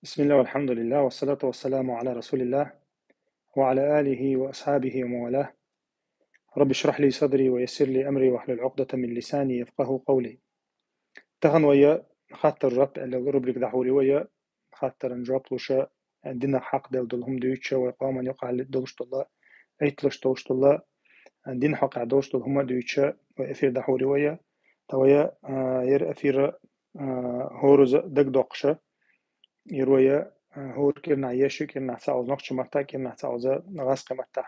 بسم الله والحمد لله والصلاة والسلام على رسول الله وعلى آله وأصحابه وموالاه. رب اشرح لي صدري ويسر لي أمري واحلل عقدة من لساني يفقه قولي. تغن ويا خاطر رب اللي ربك دحوري ويا خاطر نجاب لوشا عندنا حق دلهم دويتشا وقاما يقع لدوشت الله عيتلش دوشت الله عندنا حق عدوشت هم دويتشا وإفير دحوري ويا تويا ير أفير هورز دق دوقشا يروي هو كنا عيشو كنا ساوز نقش متا كنا ساوز نغاسق متا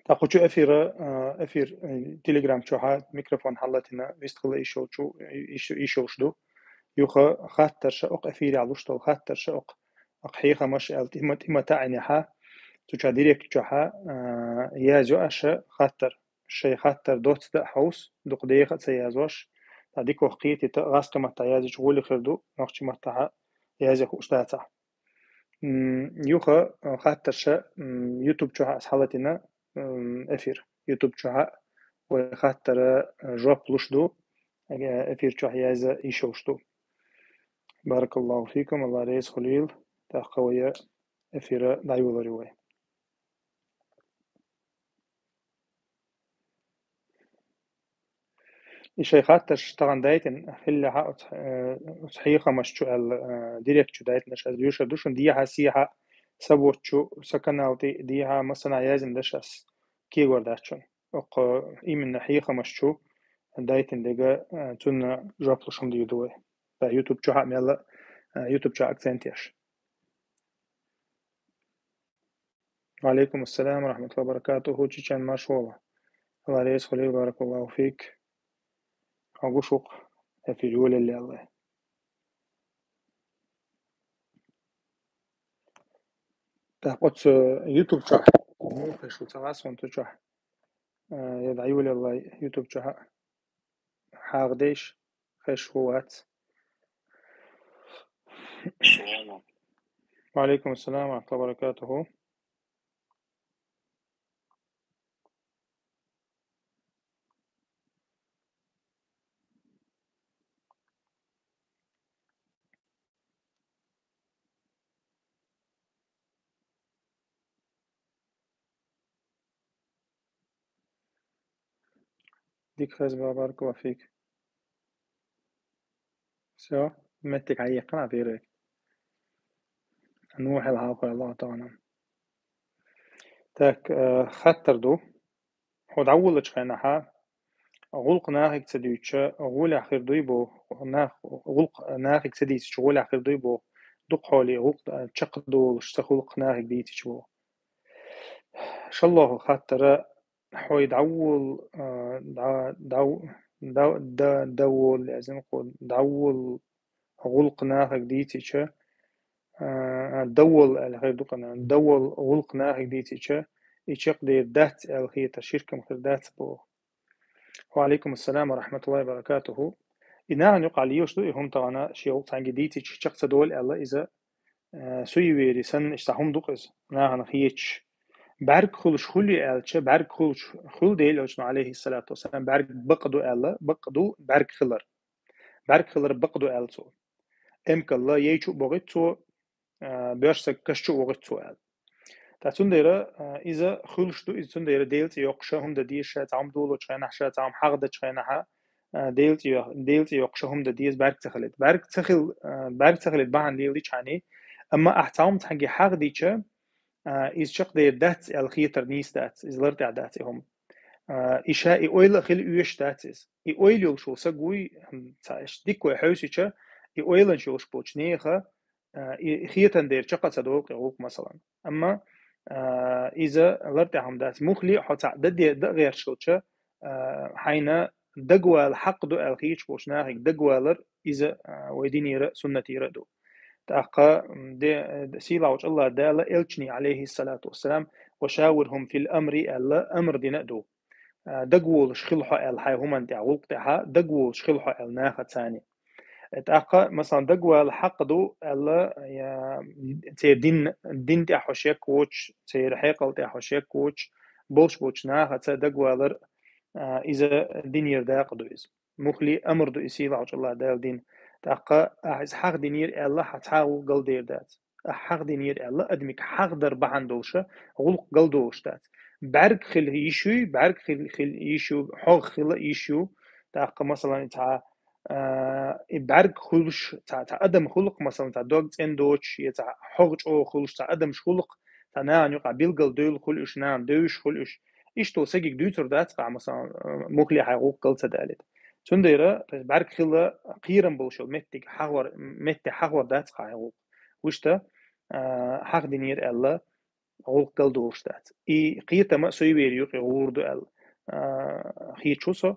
تاخو شو أفير تليجرام شو ها ميكروفون حلتنا بيستخدم إيشو شو إيشو شدو يوخا خاطر شاق أفير علوشتو خاطر شاق أقحيقة مش التهمة تعني ها تجا ديريك جها يازو أشا خاطر شيء خاطر دوت دا حوس دوق دقيقة سيازوش تاديك وقيتي غاسق متا يازو شغولي خردو نقش متا يازو خوشتاتا يوخا خاطر شا يوتيوب شوها أصحالتنا أفير يوتيوب شوها وخاطر جواب لشدو أفير شوها يازا إيشوشتو. بارك الله فيكم. الله رئيس خليل تاقوية أفير دعيو ضريوي إشي خاطر طبعا دايتن خلها صحيحة مش شو ديريكت شو دايتن نش أزيوشا دوشن ديها سيها سبوت شو سكناوتي ديها مثلا يازن دشاس كي ورداتشون وق إيمن حقيقة مش شو دايتن دقا تون جابلوشم ديودوي تا يوتيوب شو حامل يوتيوب شو أكسنتيش. وعليكم السلام ورحمة الله وبركاته. هو تشان ما شاء الله. الله رئيس خليل بارك الله فيك. أقوشق في الأولى اللي الله تاقوت يوتيوب شو مو خشو تغاس وانتو شو يدعيو لي الله يوتيوب شو حاغديش خش هوات. وعليكم السلام ورحمة الله وبركاته. ديك خز بارك الله فيك. سو متك عي قناة فيرك نوح العاقل الله تعالى تاك خطر دو خود عولج خينها غلق ناهك تديوتشا غول آخر دويبو غلق ناهك تديس شغول آخر دويبو دق حولي غلق تشقدو اشتخلق ناهك ديتشبو شالله خاطر حوي دعول دول لازم نقول دعول غلق ناهك ديتشا دول الغير دقنا دول غلق ناهك ديتشا يشق دي دات الخير شركة مخير دات بو. وعليكم السلام ورحمة الله وبركاته. إنها يقع ليوش دو هم طبعا شيء تانجي ديتي شخص دول الله إذا سوي ويري سن اشتهم دقز نها خيتش برق خلش خلي ألش برق خل ديل أجمع عليه الصلاة والسلام برق بقدو الله بقدو برق خلر بقدو ألسو إمك الله يجو بغيتو بيرسك كشو بغيتو أل تاتون ديرا إذا خلش دو إذا تون ديرا ديلت يقشة هم دا ديش شات عم دولو تشينا شات عم حق دا تشينا ديلت يقشة هم دا ديز برق تخلت بعن ديل ديش عني أما أحتام تحقي حق ديشة إز شق دير دات الخيتر نيس دات إز لرتع داتهم إشاء إويل خل إيش داتس إويل يلشو سقوي تاش ديكو حوسيشة إويل شوش بوشنيخة خيتن دير شقة صدوق يغوك مثلا أما إذا لرتعهم دات مخلي حتى ددي غير شوشة حين دقوى الحق دو الخيش بوشناهك دقوى لر إذا ويديني رأ سنتي ردو تأقى دي سيلا وش الله دالة إلتشني عليه الصلاة والسلام وشاورهم في الأمر ألا أمر دي نقدو دقول شخلحة الحي هم انت عوقتها دقول شخلحة الناخة تاني تأقى مثلا دقوا الحق دو ألا تي دين تي حوشيك كوتش تي رحيقل تي حوشيك كوتش بوش ناخة تا دقوا لر إذا دين يرداق دو إز مخلي أمر دو إسيلا وش الله دال دين تاقا از حق دينير الله حتحاول قل دير دات حق دينير الله أدمك حق در بحندوشة غلق قل دوش دات برق خل يشوي برق خل يشو حق خل يشو تاقا مثلا تاع برق خلش تاع أدم خلق مثلا تاع دوغ اندوش تاع حق أو خلش تاع أدم خلق تاع نان يقع بيلقل دول خلش نان دوش خلش إيش تو سجق دوتر دات قا مثلا مخلي حقوق قل تدالت تنديرة برق خل قيرن بولشل متى حغور دات قايل وشتا حق دينير الله غول قل دوشتات اي قيتا ما سوي بيريو غوردو ال خي تشوسو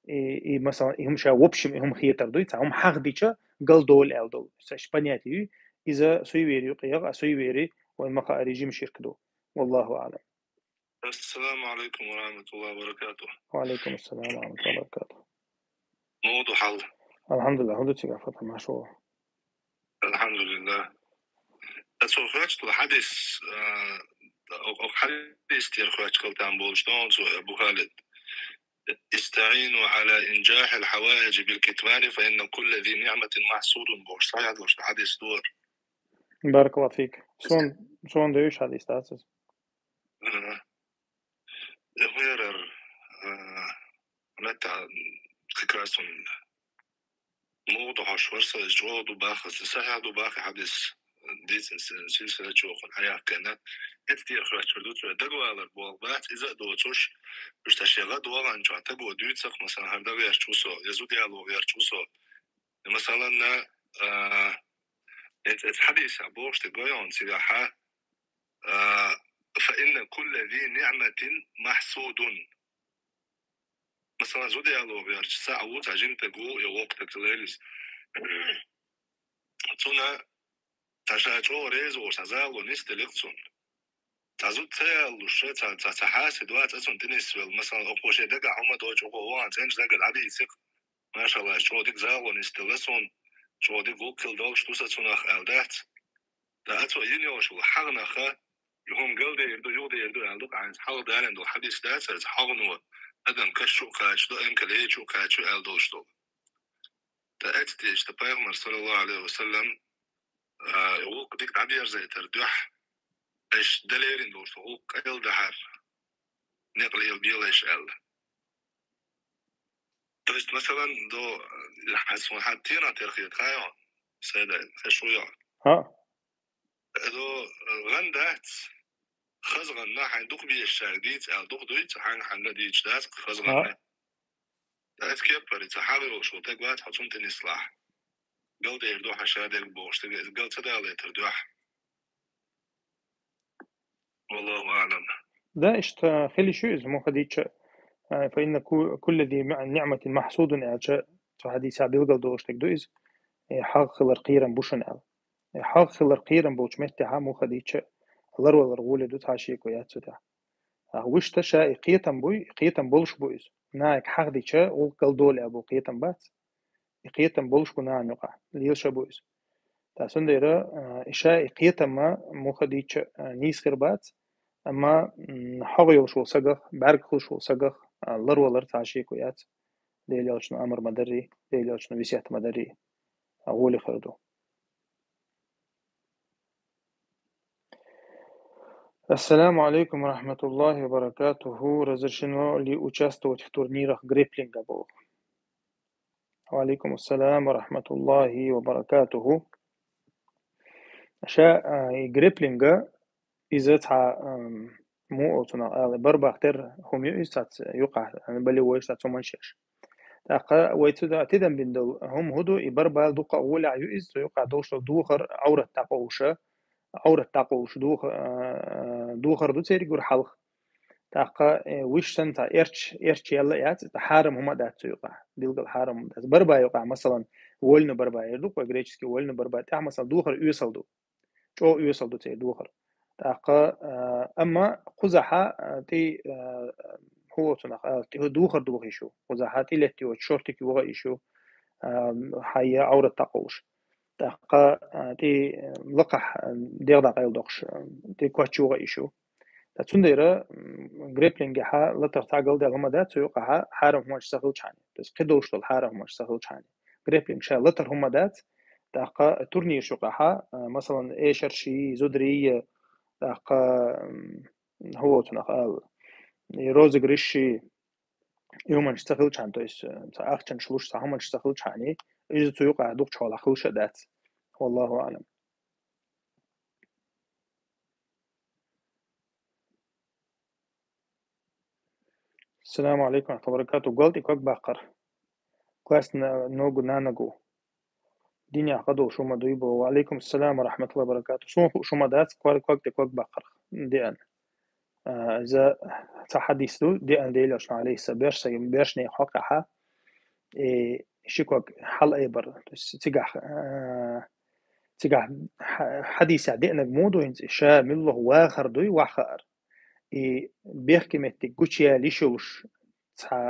اي مثلا هم شا وبشم هم خيتر دويت هم حق ديچا قل دول ال دول اسبانياتي اذا سوي بيريو قيغ سوي بيري والمقا ريجيم شركدو والله اعلم. السلام عليكم ورحمة الله وبركاته. وعليكم السلام ورحمة الله وبركاته. موضوع حل. الحمد لله هدو تيغا فتح ما شو الحمد لله. أتوقعت الحديث أو حديث تيرخوات قلتان بولشتون أبو خالد استعينوا على إنجاح الحوائج بالكتمان فإن كل ذي نعمة محسود بوش صحيح دوش الحديث دور. بارك الله فيك. شلون دويش هذه استاسس؟ غير متى فكرة موضوع شورسة جواد وباخذ صحيح وباخذ حديث ديسن سلسلة شوخ الحياة كانت كتير خرج شردوت دقوا على البوابات إذا دوتوش مش تشيغا دوغا انجا تقوا دوتسخ مثلا هردا غير شوسو يزودي على غير شوسو مثلا حديث بوش تقويون سياحة فإن كل ذي نعمة محسود مثلا زودي على غير ساعة وتعجين تقو يوقت تقليلز تونا تشاجو ريز وشازالو نستلقصون تازو تيالوش تحاس دوات أصلا تنسويل مثلا أقوش دقا هما دوش وقوان تنج دقا العدي يسيق ما شاء الله شو ديك زالو نستلقصون شو ديك وكل دوش توسا توناخ ألدات دا أتو ينيوش وحغنا خا يهم قلدي يردو يودي يردو ألدوك عن حال دارن دو حديث دات حغنو أدم كشو كاش دو إنك ليشو كاشو ألدوش دو دا أتتيش تبايغمر صلى الله عليه وسلم يقول ديك تعبير زي تردوح ايش دليرين دور فوق ال دهر نقل البيل ايش ال توست مثلا دو حسون حتينا ترخيت خايون سيدا خشويا ها دو غندات خزغن ناح دوق بي الشارديت ال دوق دويت حن ديج داس خزغن داس كيبر تحاول وشو تقوات حصون تنصلاح قل دير دو حشادك بوش قل تدالي تردوح والله اعلم. ده خلي شو اسمه خديتش فإن كل ذي نعمة محسود أعجاء فحديث عبد دوش تكدوز حق خلر قيرا بوشن أل حق خلر قيرا بوش متها مو خديتش لر ولا رغول دو تاشيك ويات سدا وش تشا قيتم بوي قيتم بولش بويز ناك حق ديتشا وقل دول أبو قيتم بات قيتم بولش بنا نقع ليش بويز تاسون ديرا إشاء قيتم ما مو خديتش نيس خربات أما حغيو شو سقخ برق شو سقخ لر ولر تعشيك ويات ديليوشن أمر مدري ديليوشن وسيات مدري أقول خردو. السلام عليكم ورحمة الله وبركاته. разрешено ли участвовать в турнирах грэпплинга был? وعليكم السلام ورحمة الله وبركاته. أشياء грэпплинга إذا تع مو أوتنا بربع اختر هم يقع بل هو يستطيع منشش تاقا ويتدا تدم بندو هم هدو يبربا دوقا أولى يؤز يقع دوش دوخر عورة تاقوشة عورة تاقوش دوخر دو تيري جور حلق تاقا ويشتن تا إرش يلا يات تحارم هما دات يقع بيلقى الحارم دات بربا يقع مثلا ولن بربا يردوك وغريتشكي ولن بربا تاع مثلا دوخر يوصل دو شو يوصل دو تيري دوخر تاقا أما قزحة تي هو تنق دوخر دوغ يشو قزحاتي لتي وشورتك وغا يشو حيا عورة تاقوش تاقا تي لقح ديغ دا قيل دوغش تي كواتشو غا يشو تاتسونديرا جريبلينج ها لتر تاقل ديغ هما دات سيوقع حارم هماش ساخل چاني بس قدوش الحارم هماش ساخل چاني جريبلينج شا لتر هم دات تاقا تورنير شقاحة مثلا ايشر شي زودري تاقا هو تنقال روز غريشي يوم نشتغل كان تويس تاخشن شلوش صح نشتغل كاني إذا تيوقع دوق شغل خوش دات والله أعلم. السلام عليكم ورحمة الله وبركاته. قلت إكوك باقر كلاس نوغو نانغو دينيا قدو شوما دويبو. وعليكم السلام ورحمة الله وبركاته. شوما دات كوك إكوك باقر دي أن إذا تحديث دي أن دي لوش عليه سبيرش بيرشني حقها شكوك حل أيبر تيجح حديث عدينا جمودو إنت شامل الله واخر دوي واخر بيحكي متى جوتشيا ليشوش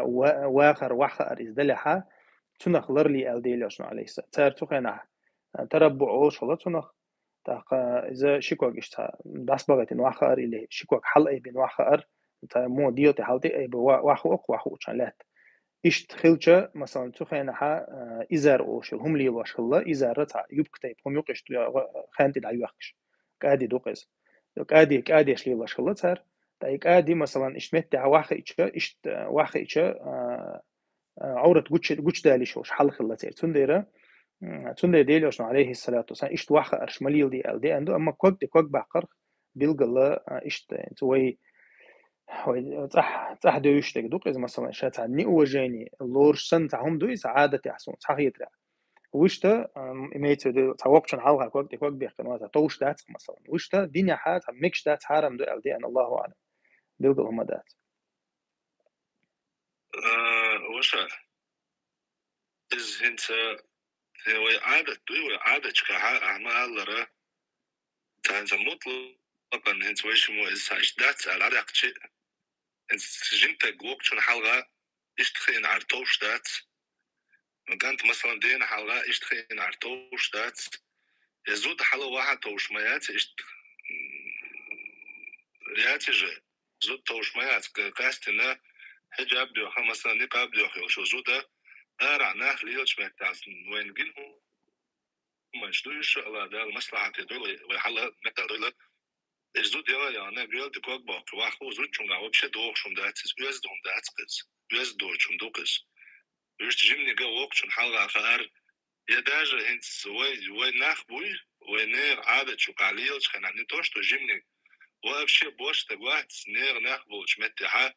واخر واخر إزدلها تنخ لرلي ألديلوش عليه تار تخنا تربع أوش ولا تنخ تاق إذا شكوك إشتا داس بغتين واخر اللي شكوك حل أي بين واخر تا مو ديو تحلتي أي بواخو أق واخو شالات إشت خلجة مثلا تخنا إزار أوش هم لي واش الله إزار تا يبكتي هم يقش خانتي دعي وقش كادي دوقز كادي إيش لي واش الله تار تا كادي مثلا إشت متى واخ إيشا إشت واخ إيشا عورة جوتش دالي شوش حل خلا تير تندر ديلي وشن عليه الصلاة والسلام إشت واخ أرشمليل دي أل دي عنده أما كوك باقر بيلقى الله إشت توي صح دويش تك دوق إذا مثلا شات عني وجاني لورش سن تعهم دويس عادة يحسون صح يترى وشتا إميت توقشن حالها كوك بيحكي هذا توش دات مثلا وشتا دنيا حات ميكش دات حرام دو أل دي أن الله أعلم بيلقى هم دات وشا إز هنت هو عادة دوي عادة كها أعمال لرا تانز مطلقا هنت ويش مو إز إيش دات على عادة شيء إنت جنت جوك شن حلقة إيش تخين عرتوش دات كانت مثلا دين حلقة إيش تخين عرتوش دات يزود حلقة واحد توش ميات إيش رياتي جا زود توش ميات كاستنا حجاب ديو مثلا نقاب ديو شو زودا أرع ناخ ليلش مهتاز وين جنهم مشدوش الله ده المصلحة تدول ويحلها متى دول زود يا أنا بيل تقول باك واحد زود شون قاعد بشد دوق شون ده تز بيز دوم ده تقص بيز دو شون دوقص بيش تجيني جو وقت شون حلقة خير يداج هنت وي ناخ بوي ونير عادة شو قليل خنا نتوش تجيني وابشي بوش تقوات نير ناخ بولش متها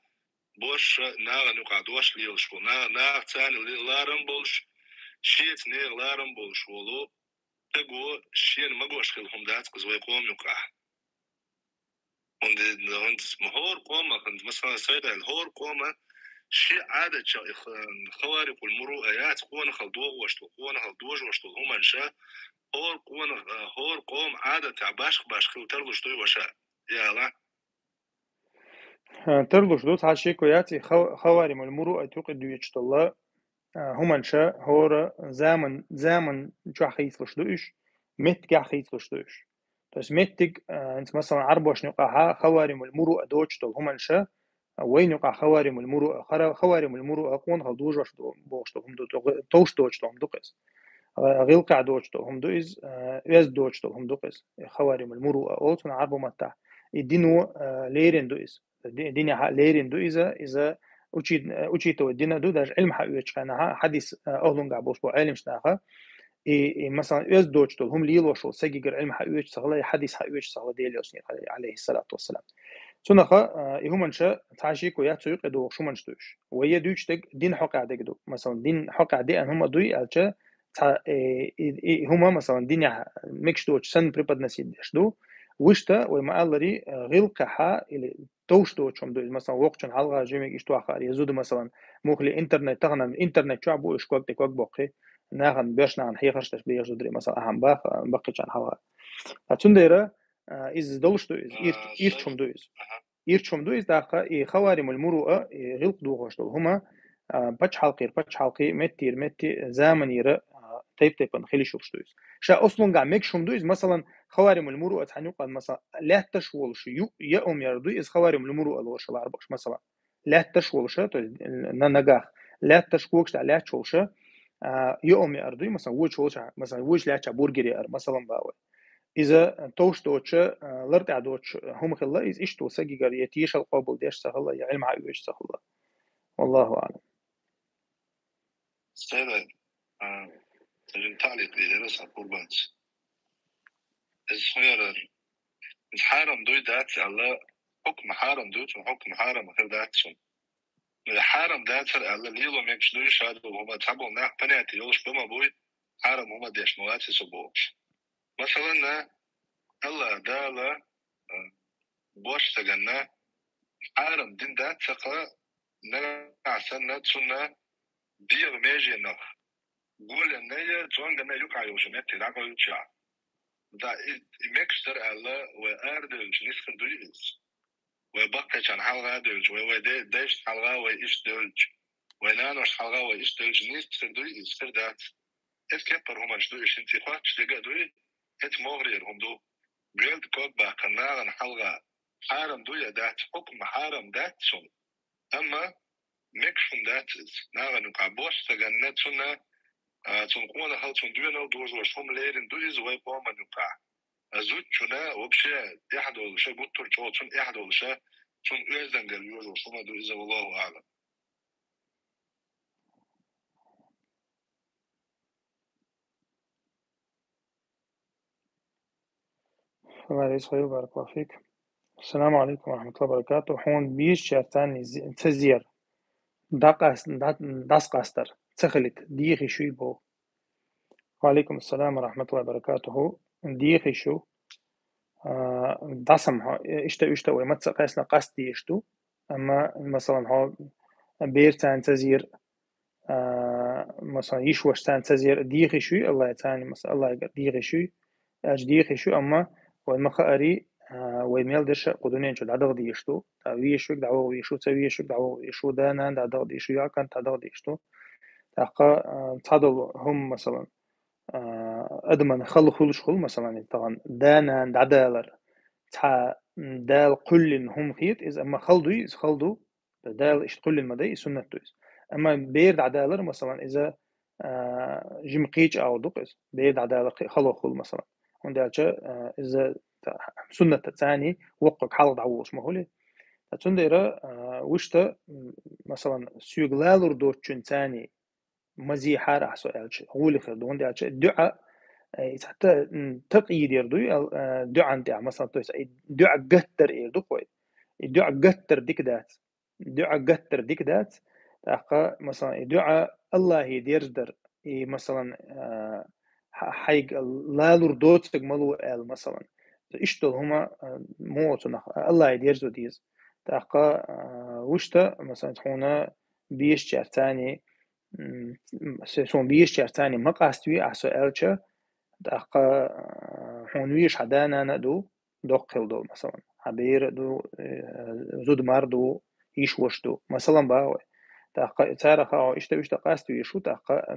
بوش نار نقعد وش ليل شو نار تاني لارم بولش شيت نير لارم بولش ولو تقو شين مقوش خلهم دات قز ويقوم يقع und مهور قومة كنت مثلا سيدة الهور قومة شيء عادة خوارق المروءات قونا خلدوغ واشتو قونا خلدوغ واشتو هم انشاء هور قوم عادة باش خل ترلوش توي وشاء يا لا ترلوش دوت عشي كوياتي خوارم المروءة توقد يجت الله هم انشاء هور زمن جو حيثلش دوش مت جا حيثلش دوش بس متك انت مثلا عربوش نقاها خوارم المروءة دوش تل هم انشاء وين يقع خوارم المروءة خوارم المروءة قون هالدوج واش بوش هم توش دوش هم دوقس غيل قاع دوش هم دوز يز دوش هم دوقس خوارم المروءة أوتون عربو متى الدينو ليرين دوز الدنيا ليرين دوز إذا أوتشيتو الدين دو داش علم حقيقة كانها حديث أهلون قاع بوش بو علم شناها مثلا يز دوش هم ليلو شو سجيجر علم حقيقة صغلا حديث حقيقة صغلا ديليوس عليه الصلاة والسلام سنخا يهمنشا تعشيك ويا تسوق دو شو منشتوش ويا دوش تك دين حق عدك دو مثلا دين حق عدي ان هم دوي الچا هما مثلا دين ميكش دوش سن بريباد نسيدش دو وشتا وما الري غلقها الى توش دوشم دو مثلا وقتن حلقه جيمك اشتو اخر يزود مثلا مخلي انترنت تغنى انترنت شعبو اشكوك تكوك بوقي ناغن بيرش ناغن حيخرش بيرش دري مثلا اهم باخ بقي كان حلقه اتنديرا iz dolshtu iz irchum du iz irchum du iz daqa خوارم المروءة غلق دوغشتو هما باش حلقي متي زمن يرى تيب نخلي شوفشتو iz شا اصلا قاع ميكشوم دو iz مثلا خوارم المروءة تحنيق مثلا لا تشول شيو يوم يردو iz خوارم المروءة لوش العربش مثلا لا تشول شا ننجاح لا تشكوكش لا تشول شا يوم يأردوي مثلا وش مثلا وش لاتش برجر مثلا باوي إذا توش دوتش لرتع دوتش هم خلا إذا إيش تو سجي قريتيش القبول ديش سهلا يا علم عايش سهلا والله أعلم. سيدا تجن تعليق لي درس قربات الصغير الحرم دوي دات الله حكم حرم دوت وحكم حرم غير داتسون الحرم دات الله ليلو ميكش دوي شادو هما تابو ناح بناتي يوش بما بوي حرم هما ديش مواتي سبوش مثلا الله دالا بوش تجنا حرم دين دات سقا نعسن نتسنا دير ميجي نخ قول النية توان جنا يقع يوشمت تلاقوا يتشع دا ميكستر الله وأردلج نسخن دويز وبقتش عن حلقة دلج وديش حلقة وإيش دلج ونانوش حلقة وإيش دلج نسخن دويز كردات إت كبر هما جدويش انتي خواتش لقا دوي إت مغرير هم دو قلت كوك باقناغن حلقة حارم دوية دات حكم حارم دات سن أما ميكشن دات ناغن نقابوش تغنت سنة تنقونا هل تندوينا ودوز وشهم ليرين دويز ويقوما نقع أزود شنا وبشي إحد ولشا قطر جو تن إحد ولشا تن إذن قليوز وشهم دويز والله أعلم. الله يسخير بارك الله فيك. السلام عليكم ورحمة الله وبركاته. هون بيش شرطان تزير داس قاستر تخلت ديخي شوي بو. وعليكم السلام ورحمة الله وبركاته. ديخي شو داسم ها إشتا وما تسقاسنا قاستي إشتو أما مثلا ها بيرتان تزير مثلا يشوش تان تزير ديخي شوي الله يتاني مثلا الله ديخي شوي أج ديخي شو أما والمخاري ويميل درش قدونين شو دعوة ديشتو ويشوك دعوة ويشو تسويشوك دعوة ويشو دانا دعوة ديشو ياكن دعوة ديشتو تاقا تصادل هم مثلا أدمن خلو خلوش خل مثلا طبعا دانا دعدالر تا دال قل هم خيط إذا أما خلدو إذا خلدو دال إيش قل المدى سنة تويس أما بيرد عدالر مثلا إذا جيم قيج أو دقس بيرد عدالر خلو خل مثلا وندالش إذا سنة تاني وقك حال دعوش مهولي تنديرا وشتا مثلا سيغلالر دوتشن تاني مزي حار أحسو ألش غولي خير دون دالش دعاء حتى تقييد يردو دعاء دع مثلا تويس دعاء قتر يردو قوي دعاء قتر قتر ديك دات تاقا مثلا دعاء الله يديردر مثلا حيق لا لردوت ملو ال مثلا اشتل هما موتنا الله يديرزو ديز تاقا وشتا مثلا هنا بيش جارتاني سون بيش جارتاني مقاستوي أحسو ألشا تاقا هونويش حدانا ندو دوقل دو مثلا حبير دو زود مردو يش وشدو مثلا باوي تاقا تارخا أو إشتا قاستو يشو تاقا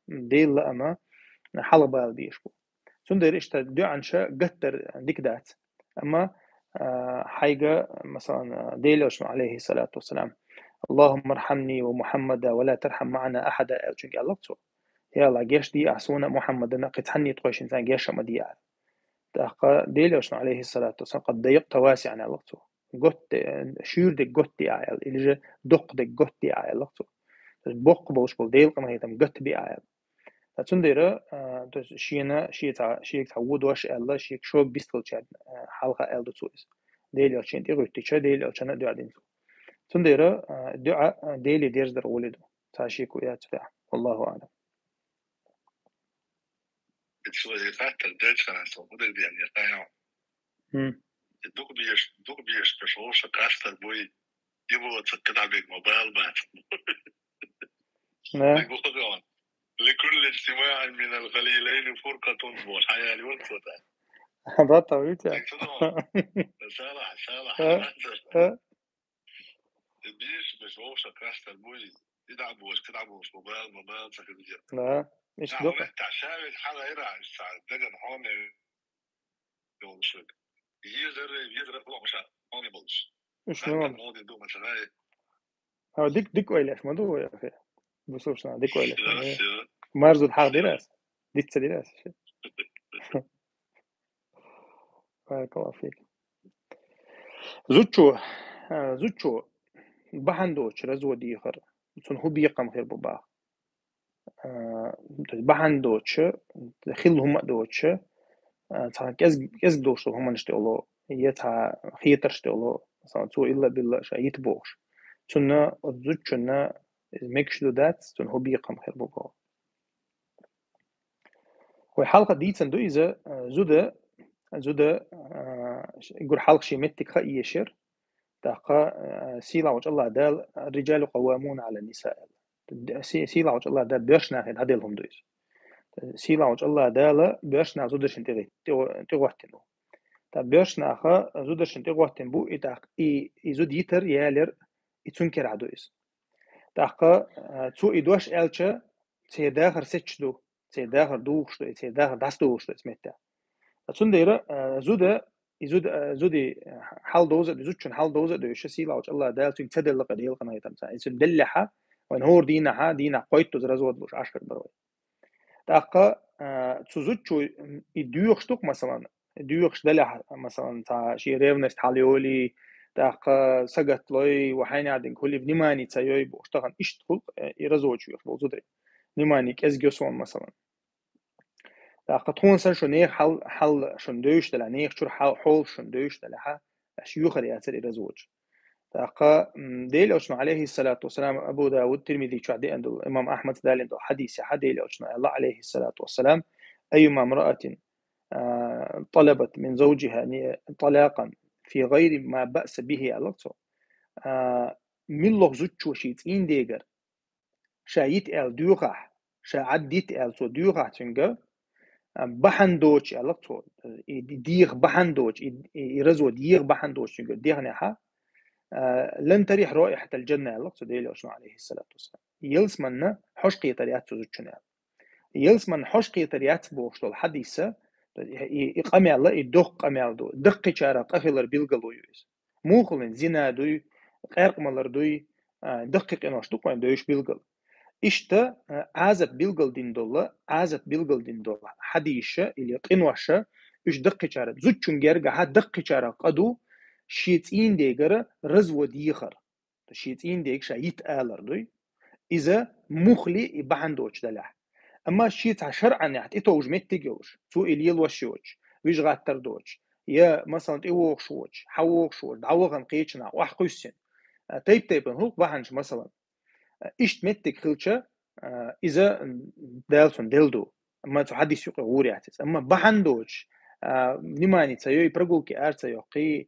ديل أما حلق بال بيشبو سندر إشتا دو عنشا قتر ديك دات أما حيقة مثلا ديلوش عليه الصلاة والسلام اللهم ارحمني ومحمدا ولا ترحم معنا أحدا ألشنك ألقتو يلا جيش دي أحسونا محمد قد حني تقوش إنسان جيش مديع تاقا ديلوش عليه الصلاة والسلام قد ضيقت واسعا ألقتو قط شير دي قط دي عيال إلجا دق دي قط دي عيال ألقتو بوق بوش بول ديل قما هيتم قط بي عيال تنديرا شيك تعود واش الله شيك شوك بيستل شاد حلقة ألدو تويس ديلي أشين تيغو تيشا ديلي أشان دعاء دينتو تنديرا دعاء ديلي ديرز در ولدو تاشيكو يا تفاع والله أعلم. بتسوي فاتر ديش كان صوبودك يعني يتايا دوك بيش بشوش كاستر بوي يبغى تكتب بيك موبايل بات يقولون لكل اجتماع من الخليلين فرقة بوش حياة الورثة هذا طويل صالح بيش بشوش كاستر بوي يدعبوش موبايل سكتجر لا إيش دقة تعشابك حاجة يرع دقن حوامي يولشك يزر مش حوامي بلش إيش نوع مودي دو مثلا هو ديك ويلاش ما دو يا أخي بصوصنا ديك ولا شو مرزو الحق دراس ديت دراس بارك الله فيك زوتشو بحندوش رزو ديخر سن هو بيقم خير ببا بحندوش خيلهم دوتش تا كز دوش هم نشتغلوا يتا خيتر شتغلوا مثلا تو إلا بالله شايت بوش تنا زوتشنا ميكشلو دات سن هو بيقم خير ببا والحلقة دي تندو إذا زودا يقول حلقة شي متك خا يشر تاقا سيلا وجه الله دال الرجال قوامون على النساء سيلا وجه الله دال بيرشنا هديلهم دويس سيلا وجه الله دال بيرشنا زودرشن تغوتنو تا بيرشنا خا زودرشن تغوتن بو إتاق إزود يتر يالر إتسنكر عدويس تاقا تو إدوش ألشا تيداخر ستشدو تيداخر دوخشدو تيداخر داستوخشدو اسمتا تسنديرا زودي حال دوزة زوجن حال دوزة دوش سيلا وش الله دال تين تدل قديل قناة تمسا إنسان دلها وإن هو دينا قويت تزرزود بوش عشر بروي تاقا تزوجو يدوخ شتوك مثلا يدوخ دلها مثلا تا شي ريفنست حاليولي تاقا سقط لوي وحين عدن كل بنماني تسيوي بوشتغن اشتغل يرزوج يخبو زودري نماني كأزجسون مثلا تون سن شو نيخ حل شن دوش دل نيخ شو حول شن دوش دلها شيوخ رياسة الرزوج تاقا ديل أشنا عليه الصلاة والسلام أبو داود الترمذي شو عدي عند الإمام أحمد دال عنده حديث ديل أشنا الله عليه الصلاة والسلام أيما امرأة طلبت من زوجها طلاقا في غير ما بأس به ألقصه من لغ زوجو شيتين ديگر شايت أل دوغح شاعديت أل سو دوغح تنجر بحندوش ألقصه ديغ بحندوش يرزو ديغ بحندوش تنجر ديغ نحا لن تريح رائحة الجنة ألقصه ديل أشنا عليه الصلاة والسلام يلسمنا حشقية تريات سوزوشنا يلسمن حشقية تريات بوشتو الحديثة يقامي الله يدق قامي دو دق شارع قفلر بيلقلو يوز موخلن زنا دوي قرق مالر دوي دقيق انوش دوقين دويش بيلقل إشتا عازت بيلقل دين دولا عازت بيلقل دين دولا حديثة اللي قنوشة إش دق شارع زوجون جرجع ها دق شارع قدو شيتين ديجر رزو ديخر شيتين ديك شايت آلر دوي إذا مخلي يبعندوش دلح أما شيء شرعا يعني إتوج متجوش سو إليل وشوج ويش غاتر دوج يا مثلا إيوغ شوج حوغ شوج دعوغن قيتشنا وحقوسين تيب هوك بحنش مثلا إشت متك خلشة إذا دالسون دلدو أما تحدث يقول غوري عتس أما بحندوج نماني تسيوي برقول كي أرت يقي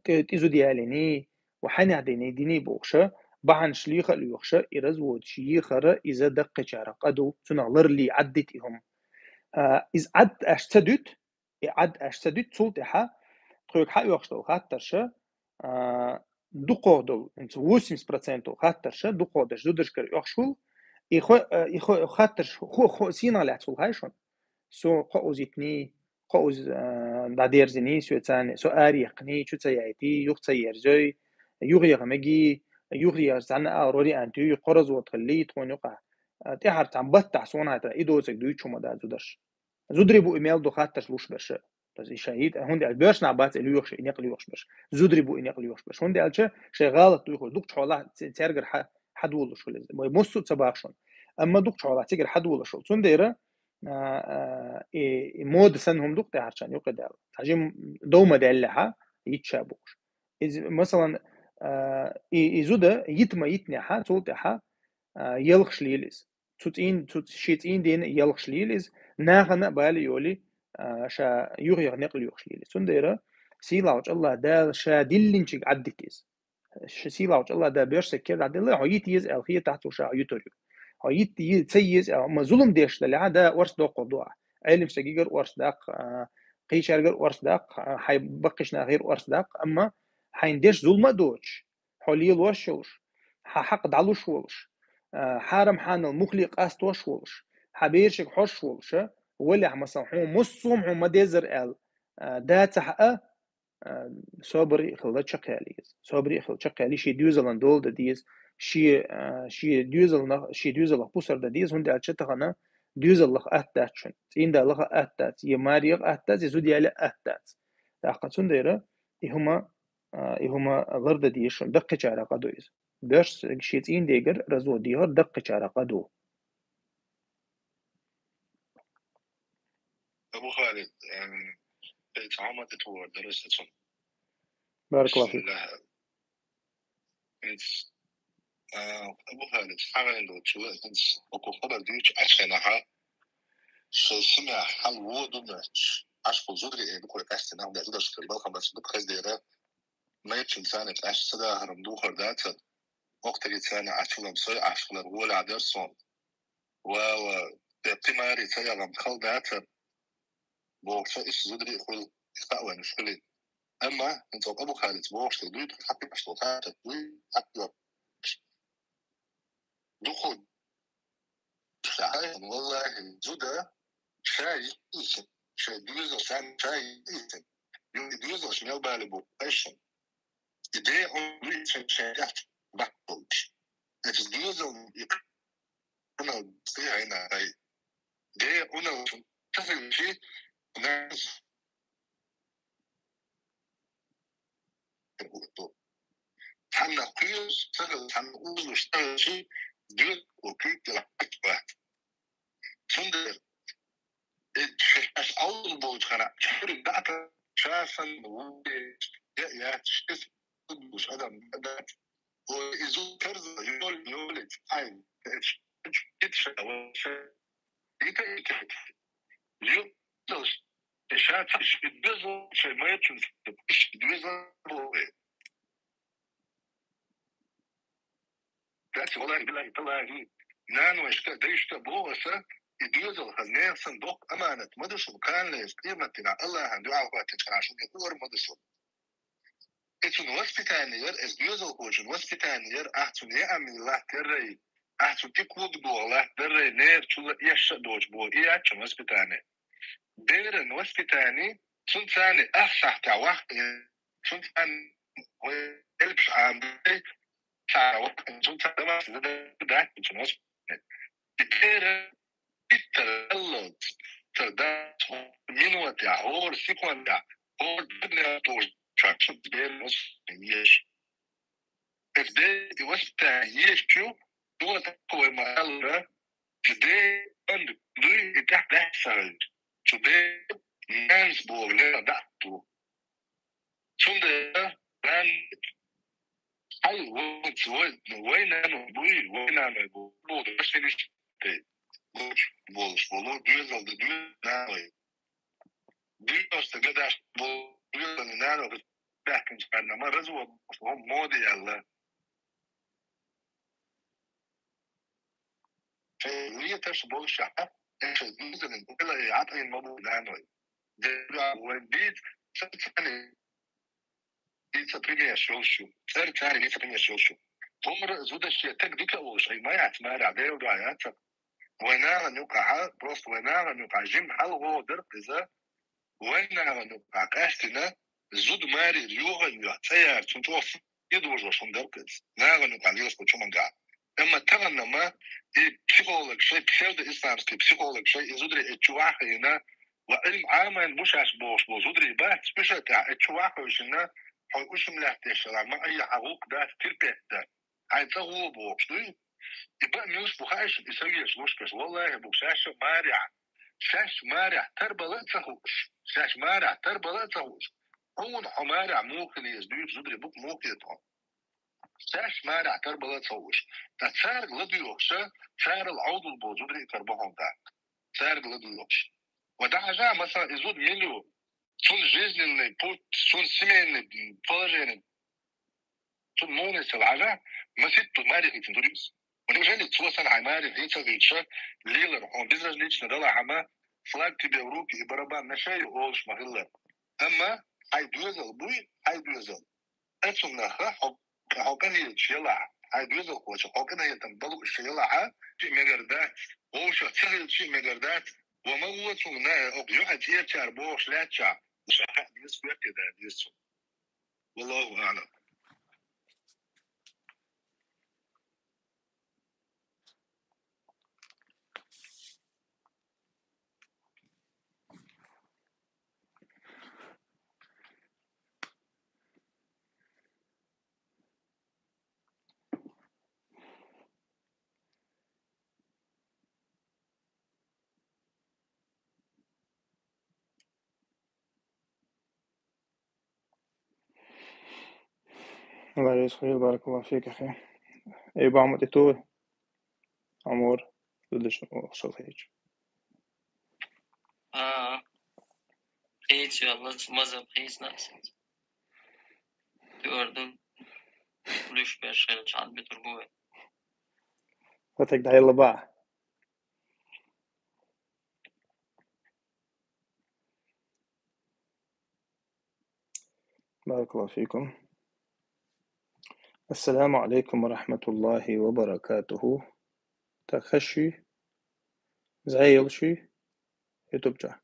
تيزو دياليني وحاني عديني ديني بوخشة بحن شليخة ليوخشة إرزود شيخرة إذا دق شارقدو تنغلر لي عدتهم إذ عد أشتدت صولتها تخيك حق يوخشتو خاترشة دوقودل انت 80% خاترشة دوقودش دودرشكر يوخشول إخو خاترش خو سينا لعتول هايشون سو قوزيتني قوز داديرزني سو تاني سو آريقني شو تسيعتي يوخ تسيرجي يوغي غمجي يوغي زعنا روري أنتو يقرز وتخلي تكون يقع تحر تعبت عصون هذا إيدوزك دوي شو مدار زودش زودري بو إيميل دو خاتش لوش بش بس شهيد هوندي البيرش نعبات اللي يوخش إنيق اللي يوخش بش زودري بو إنيق اللي يوخش بش هوندي ألشة شيء غلط دوي دوك شغلة ترجع حد ولا شو لازم مصو تباخشون أما دوك شغلة ترجع حد ولا شو سنديرة مود سنهم دوك تعرشان يقدر حجم دوما دلها يتشابوش إذا مثلا إذا يتما يتنحى صوتها يلخش ليلز تين شيتين دين يلخش ليلز ناخنا بالي يولي شا يغير نقل يخش ليلز سنديرة سيلاوج الله دا شا دلينشك عدتيز سيلاوج الله دا بيرسك كده عدل الله هيتيز أو هي تحت وشا يتوجو هيتي تسيز أو ما ظلم ديش دلها دا ورس دو قضاء علم سجيجر ورس داق قيشارجر ورس داق حيبقشنا غير ورس داق أما حينديش ظلم دوش حوليل وشوش حق دعلوش وش حارم حان المخلق أستوش وش حبيرشك حش وش ولا مثلا حو مصوم حو مديزر ال دات حق صبري خلت شقالي صبري خلت شقالي شي ديوزلان دول ديز شي دوزل بوسر دا ديز هندي أتشتغنا دوزل أتاتشن إن دا لغة أتات يماريغ أتات يزود يالي أتات أقصون ديرا إهما غرد ديشن دقة شارع قدويز بيرس شيتين ديجر رزو ديهر دقة شارع قدو. أبو خالد تعامل تطور درستهم بارك الله فيك. أبو خالد حاجة لو تشوف أنت أكو خبر ديش عشانها سمع حل وودمش عشان زودري بكرة كاست نعم ده زودر شكل بالكم بس بكرة ديره ما يتشن ثاني عش صدا هرم دوخر دات وقت اللي ثاني عشان مسوي عشان الأول عدرسون و بتماري ثاني عم خل دات بوش إيش زودري يقول يقوى مشكلة أما أنت أبو خالد بوش تدوي تحكي بشلوتات تدوي حكي دخل والله زودا شاي شاي دوزة شاي دوزة شنو بالبو أيشن إدي أولي شاي بحبوش دوزة أنا فيها هنا هاي إدي أنا تفهم شيء ناس حنا قيس تغل حنا أوزو اشتغل شيء دوز وكيك لحكي سندر أول بود خنا شهر دعك شافن يا شيف مش أدم ده وإذا كرز يولد عين كتش أو يك يوتش شات البزو شيء ما يتشن إيش البزو ده والله بالله طلع هي نانو إيش ده إيش ده بوسة البزو هذا صندوق أمانة مدرسة كان له قيمتنا الله عنده عقوبات عشان يكون مدرسة إتون وسبتانير إزبيوزل كوشن وسبتانير أحسن يأمن الله تري أحسن تكود بو الله تري نير شو يشدوج بو إياتشن وسبتاني ديرن وسبتاني سنتاني أفسح تعوح سنتاني ويلبش عام دي تعوح سنتاني ما سنتاني سنتاني وسبتاني ديرن التلالد تردات منو تعور سيكوان دا هو بدنا توج شخص بيرمس يش إذا وستا يشوا دو تقوى مالنا today and do it that side today man's bogle that to sunday then I want to when I'm bold finish the bold do now do us the good bold now back in China ما رزوا هم مودي الله هي تشبه شعب إيش الجزء من كل عطي الموضوع لانوي ده وديت ثاني يتبني شوشو ثاني يتبني شوشو عمر زود الشيء تقديك أول شيء ما يعتمد عليه ودعايات وينها نقع بروست وينها نقع جيم حل هو درب إذا وينها نقع كاشتنا زود ماري ريوغا يعتيار تنتوف يدوج وشون دربز ناغا نقع ليس بشو من قاعد أما تغنى ما بسيكولوج شيء بسيود إسلامسكي بسيكولوج شيء يزودري اتشواح هنا وعلم عاما مش عشبوش بوزودري بات سبيشال تاع اتشواح وشنا حيقوش ملاحتش ما أي حقوق ده تلبيت ده هيتغوه بوشدوي يبقى نيوش بخايش يسويش وشكش والله بوشاش مارع شاش مارع تربلتهوش شاش مارع تربلتهوش هون حمارع موكل يزدوي زودري بوك موكل شاش مارع تربلتهوش تسارق لديوشة سار العوض البوزودري تربهم ده سارق لديوش وده جاء مثلا يزود يلو سون жизненный путь سون семейный положение سون مونس العجاء ما ست ماري تدريس ونجاني توصل عماري في تغيير ليلر هون بيزنس ليش ندلع عما فلاك تبي أوروبي بربان نشاي أولش مهلا أما هاي دوزل بوي هاي دوزل أتونا حب حبنا يتشيلع هاي دوزل وش حبنا يتنبلو الشيلع شيء مقردات وش تغير شيء مقردات وما هو تونا أو يحد يتشار بوش لا تشار شاء يسوي كذا يسوي والله أعلم. الله يسخير بارك الله فيك أخي. أي بعمل إتو عمر بدش وصل هيك. هيك والله مذهب هيك ناس gördüm ليش بيرشل عاد بتربوه فتك ده يلا باع. بارك الله فيكم. السلام عليكم ورحمة الله وبركاته. تخشي زعيلشي يتبجع.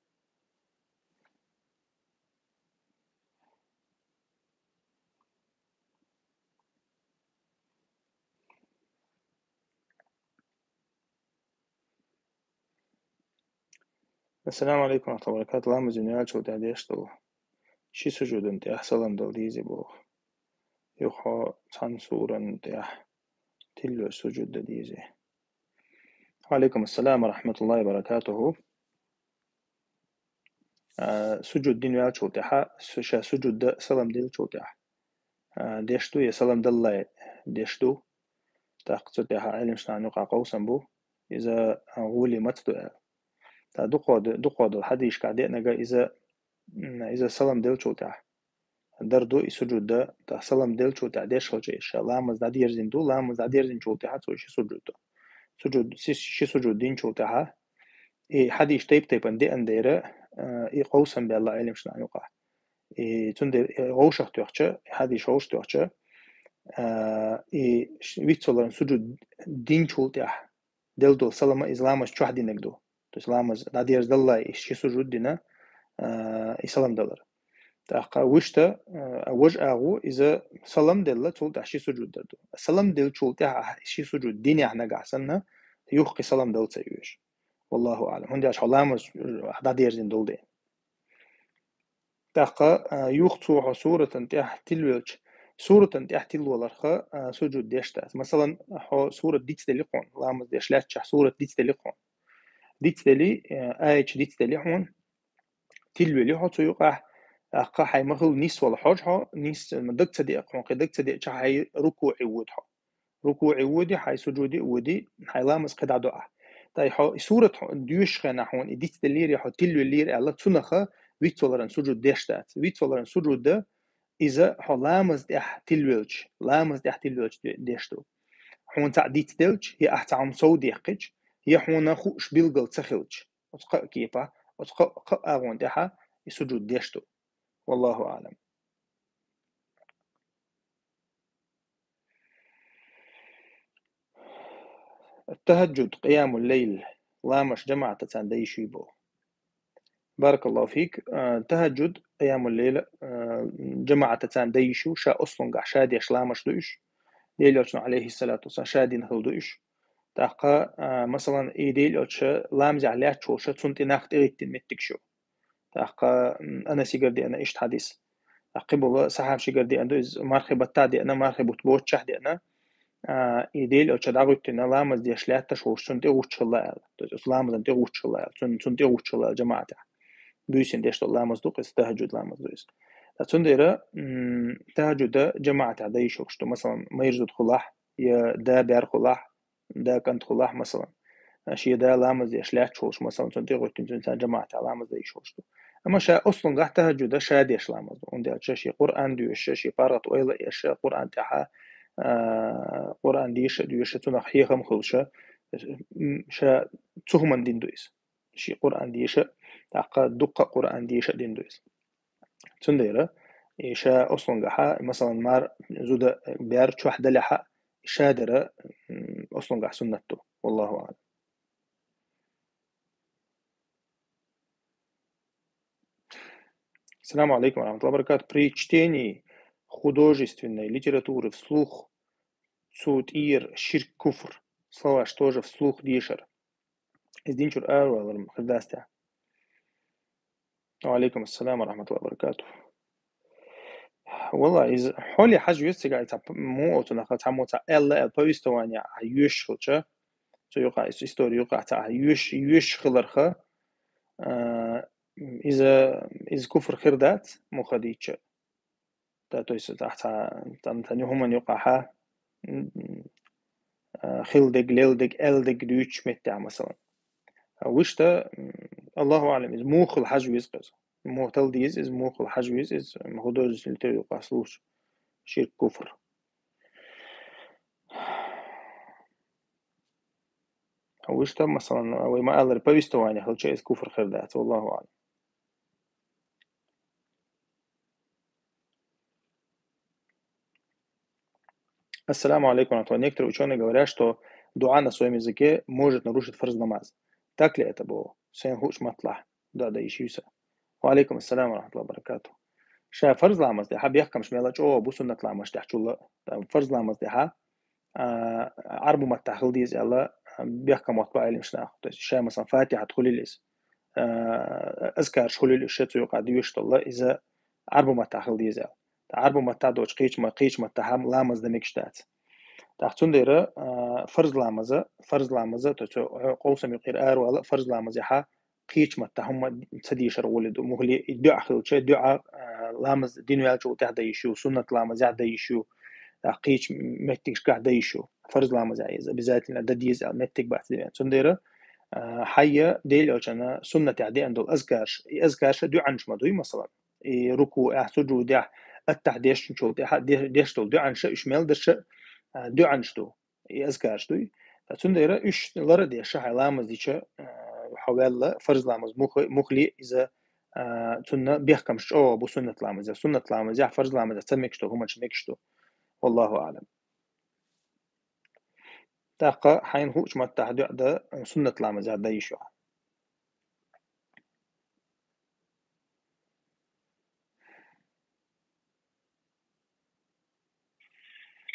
السلام عليكم ورحمة الله وبركاته. لا مزنيات شو تعديش تو شي سجود انت أحسن دلديزي بو يوخا تان سورة انت تلو سجود دلديزي. وعليكم السلام ورحمة الله وبركاته. سجود دين ويا شو تحا سجود دا سلام ديل شو تحا ديشتو يا سلام دللا ديشتو تاقصد تحا علم شنان يقع قوسن بو إذا غولي متدو تا دقود الحديش قاعدين إذا سلام ديل شو تحا دردو سجود دا تا سلام ديل شو تحا ديش خلجي إشا لامز دا ديرزين دو لامز دا ديرزين شو تحا شي سجود دو سجود شي سجود دين شو تحا حديش تيب اندي انديرة قوسن بالله علم شنان يقع تندر غوشة تيوخشة هذه شوش تيوخشة ويتسولرن سجود دين شولتيح دلدو سلام إسلام شو حد نقدو تو إسلام داديرز دللا إيش سجود دينا إسلام دلر تاقا وشتا وج أغو إذا سلام دللا تولتيح شي سجود دردو سلام دل شولتيح شي سجود ديني إحنا قاسنا يوخي سلام دل تيوش والله أعلم هندي أش حلامز داديرز دول تاقا يوختو صورة تح تلوش صورة تح تلولرخا سجود ديشتات مثلا حو صورة ديت تليقون لامز ديشلاتش صورة ديت تليقون ديت تلي ايش ديت تليقون تلولي حو تيوقع أقا حي مخل نيس ولا حوجها نيس مدق تصديق قدق تصديق حي ركوع عودها ركوع عودي حي سجودي ودي حي لامز قد عدوء طيب حو صورة ديوش خنا حون ديت تليري حو تلولير على تنخا ويتولرن سجود ديشتات ويتولرن سجود ده إذا حو لامز ديح تلولج لامز ديح تلولج ديشتو حون تعديت دلج هي أحتعم سو ديحقج هي حون خوش بيلغل تخلج أتقى كيبا أتقى أغون ديحا سجود ديشتو والله أعلم. التهجد قيام الليل لامش جماعة تساندي شيبو بارك الله فيك. تهجد قيام الليل جماعة تساندي شو شا أصلا قع شادي أشلامش دوش ديلوشن عليه الصلاة والسلام شادي نخل دوش تاقا مثلا إيديل أتش لامز عليها تشوشة تنتي ناخت إغيتين متك شو تاقا أنا سيقردي أنا إشت حديث قبل صحاب شيقردي أندو إز مارخبة تادي أنا مارخبة بوت شحدي أنا إيديل أتش داغوتين لامز دي أشلات تشوش تنتي غوتش الله لامز أنتي غوتش الله تنتي غوتش الله جماعة دويسين ديشت لامز دوق استهجد لامز دويس تنديرا تهجد جماعة عدي شوكشتو مثلا ما يرزد خلاح يا دا بير خلاح دا كنت خلاح مثلا شي دا لامز يشلات شوش مثلا تنتي غوتين تنتي جماعة لامز دي شوكشتو أما شا أصلا قاعد تهجد شاديش لامز وندي شي قرآن دويش شي بارت ويلا إيش قرآن تاعها قرآن دويش تنخيخ مخلشة شا تهمن دين دويس شي قرآن ديش تاقا دقة قرآن ديش دين دويس تنديرا إيشا أصلا قحا مثلا مار زودا بيار شو حدا لحا شادرة أصلا قح سنته والله أعلم. السلام عليكم ورحمة الله وبركاته. При чтении художественной литературы вслух суд ир ширк куфр слова что же вслух дишер издинчур ар خداسته. وعليكم السلام ورحمة الله وبركاته. والله إذا حولي حاجة يستقع مو أتونا تعمو تا إلا البويستوانيا عيوش خلشة تو يقع إستوري يقع تا يوش خلرخة إذا كفر خردات مو خديتش то есть تحت تاني هم يقعها خلدق للدق ألدق دوش متع مثلا وش ده الله أعلم إذا موخ الحجويز قز مو تلديز إذا موخ الحجويز إذا مهدوز التري قاسلوش شرك كفر وش ده مثلا أو ما قال البويستواني هل شيء كفر خردات والله أعلم. Ассаламу алейкум, Антон. Некоторые ученые говорят, что дуа на своем языке может нарушить фарз намаз. Так ли это было? Сейн хуш матлах. Да, ишуса. Ва алейкум ассаляму рахматуллахи баракату. Ша фарз намаз де ха бияхкам шмелач о бу суннат намаз де хчулла. Фарз намаз де ха عربو ما تحخلديز يلا بيحكم وطبع علم شناخ. То есть ша مثلا فاتحة تخليليس أذكر شخليل الشتو يقعد يشتغل إذا عربو ما تحخلديز يلا. عربو ما تعدوش قيش ما تحم لامز دمكشتات. تحتون ديرة فرز لامزة تو قوسم يقير ولا فرز لامزة ها قيش ما تهم تديشر ولد مهلي دعاء خلشة دعاء لامز دينو يالشو تهدا يشو سنة لامزة عدا يشو قيش متكش قاعد يشو فرز لامزة إذا بذات الدديز متك بعد دين سنديرة حية ديل أوجنا سنة عدي عند الأذكارش دعاء نش مدوي مثلا ركوع سجود التحديش نشوف ديش تول دعاء نش إشمال درش دعانشتو يذكرشتو تنديرة إيش لرد يشرح لامز ديشة حوالله فرز لامز مخلي إذا تنا بيحكمش أو أبو سنة لامز سنة لامز فرز لامز تسمكشتو هما شمكشتو والله أعلم. تاقة حين هوش ما تحدو ده سنة لامز ده يشوا.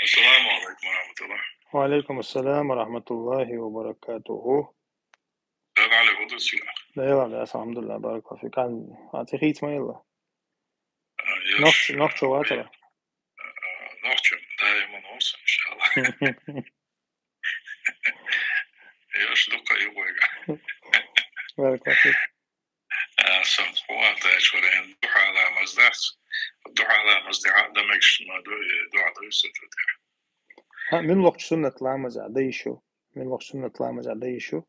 السلام عليكم ورحمة الله. وعليكم السلام ورحمة الله وبركاته. هذا على وضع سيلا. لا يلا الحمد لله بارك الله فيك. كان أعطيك ما يلا. نقش واترة. نقش دائما نوصل إن شاء الله. ياش دقة يبغى. بارك الله فيك. سمحوات أشورين دعاء على مزدحس. دعاء على مزدحات دمكش ما دعاء يسجد. من وقت سنة لامز عديشو من وقت سنة لامز عديشو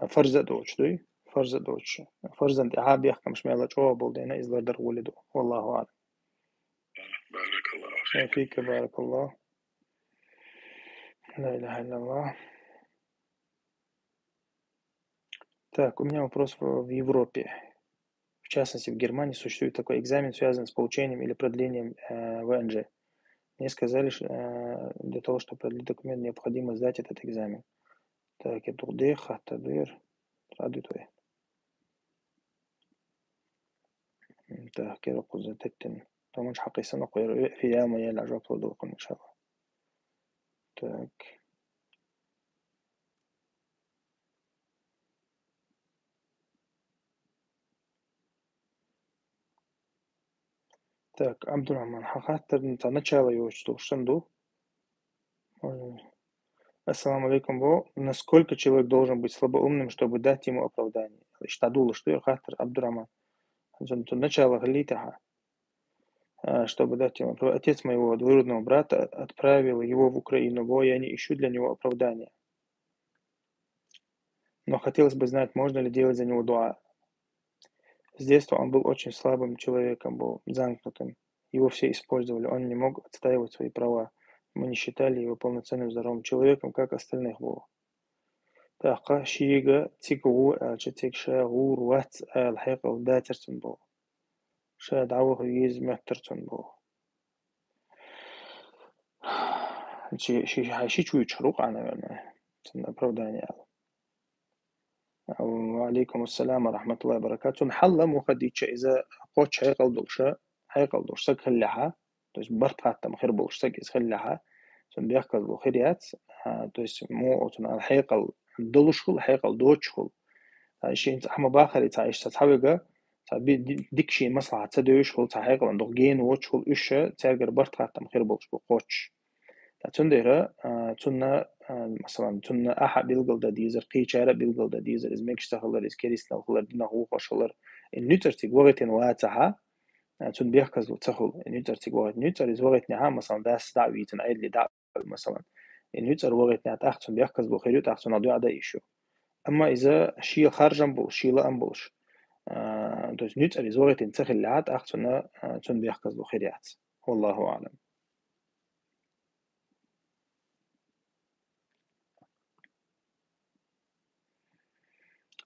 فرزة دوش دوي فرزة دوش فرزة انت عاب يحكم مش ميلا جواب بولدينا إذ لردر ولدو والله أعلم. بارك الله فيك بارك الله. لا إله إلا الله. Так, у меня вопрос в Европе. В частности, в Германии существует такой экзамен, связанный с получением или продлением ВНЖ. Мне сказали, что для того, чтобы продлить документ, необходимо сдать этот экзамен. Так, я турдых, хаттадыр, традитуй. Так, كده قوزة تتن. طبعا مش حقي سنة قوير في يوم يلا جواب صدوق إن شاء الله. Так. Так, Абдурахман, хахаттар начало его что шанду. Ассаламу алейкум, бо. Насколько человек должен быть слабоумным, чтобы дать ему оправдание? Штадула, что я хаттар Абдурахман. Начало галитаха. Чтобы дать ему оправдание. Отец моего двоюродного брата отправил его в Украину, бо я не ищу для него оправдания. Но хотелось бы знать, можно ли делать за него дуа. С детства он был очень слабым человеком, был замкнутым. Его все использовали, он не мог отстаивать свои права. Мы не считали его полноценным здоровым человеком, как остальных было. تاقا شيغا تيكو الشتيك شاغور وات الحقيقة وداترتن بو شاد عوه يز مهترتن بو شي شوي تشروق عنا تنا بروداني وعليكم السلام ورحمة الله وبركاته. نحل مخديتش إذا قوتش هيقل دوشسك خليها تويس برت حتى مخير بوشسك إذا خليها تن بيحكل بخيريات تويس مو تنا الحقل دلشخل حقل دوتشخل شيء انت أحمى باخر تعيش تتحوجه تبي ديكشي مصلحة تدوشخل تحقل عندك جين وتشخل إيش تاجر برت حتى مخير بوش بقوتش تنديرة تنا مثلا تنا أحد بيلقل دا ديزر قيشارة بيلقل دا ديزر إز ميكش تخلر إز كريس نخلر دينا هو خشلر النترتيج وقتين واتها تون بيحكز تخل نيتر تيجوات نيتر إز وقت نها مثلا داس دعويتن عيد لي دعوة مثلا نيتر وقت نها تأخذ بيحكز بخير تأخذ نضيع عدا إيشو أما إذا شيء خارجن بول شيء لا أمبولش دوز نيتر إز وقت تخل لعات أخذ تون بيحكز بخيريات والله أعلم.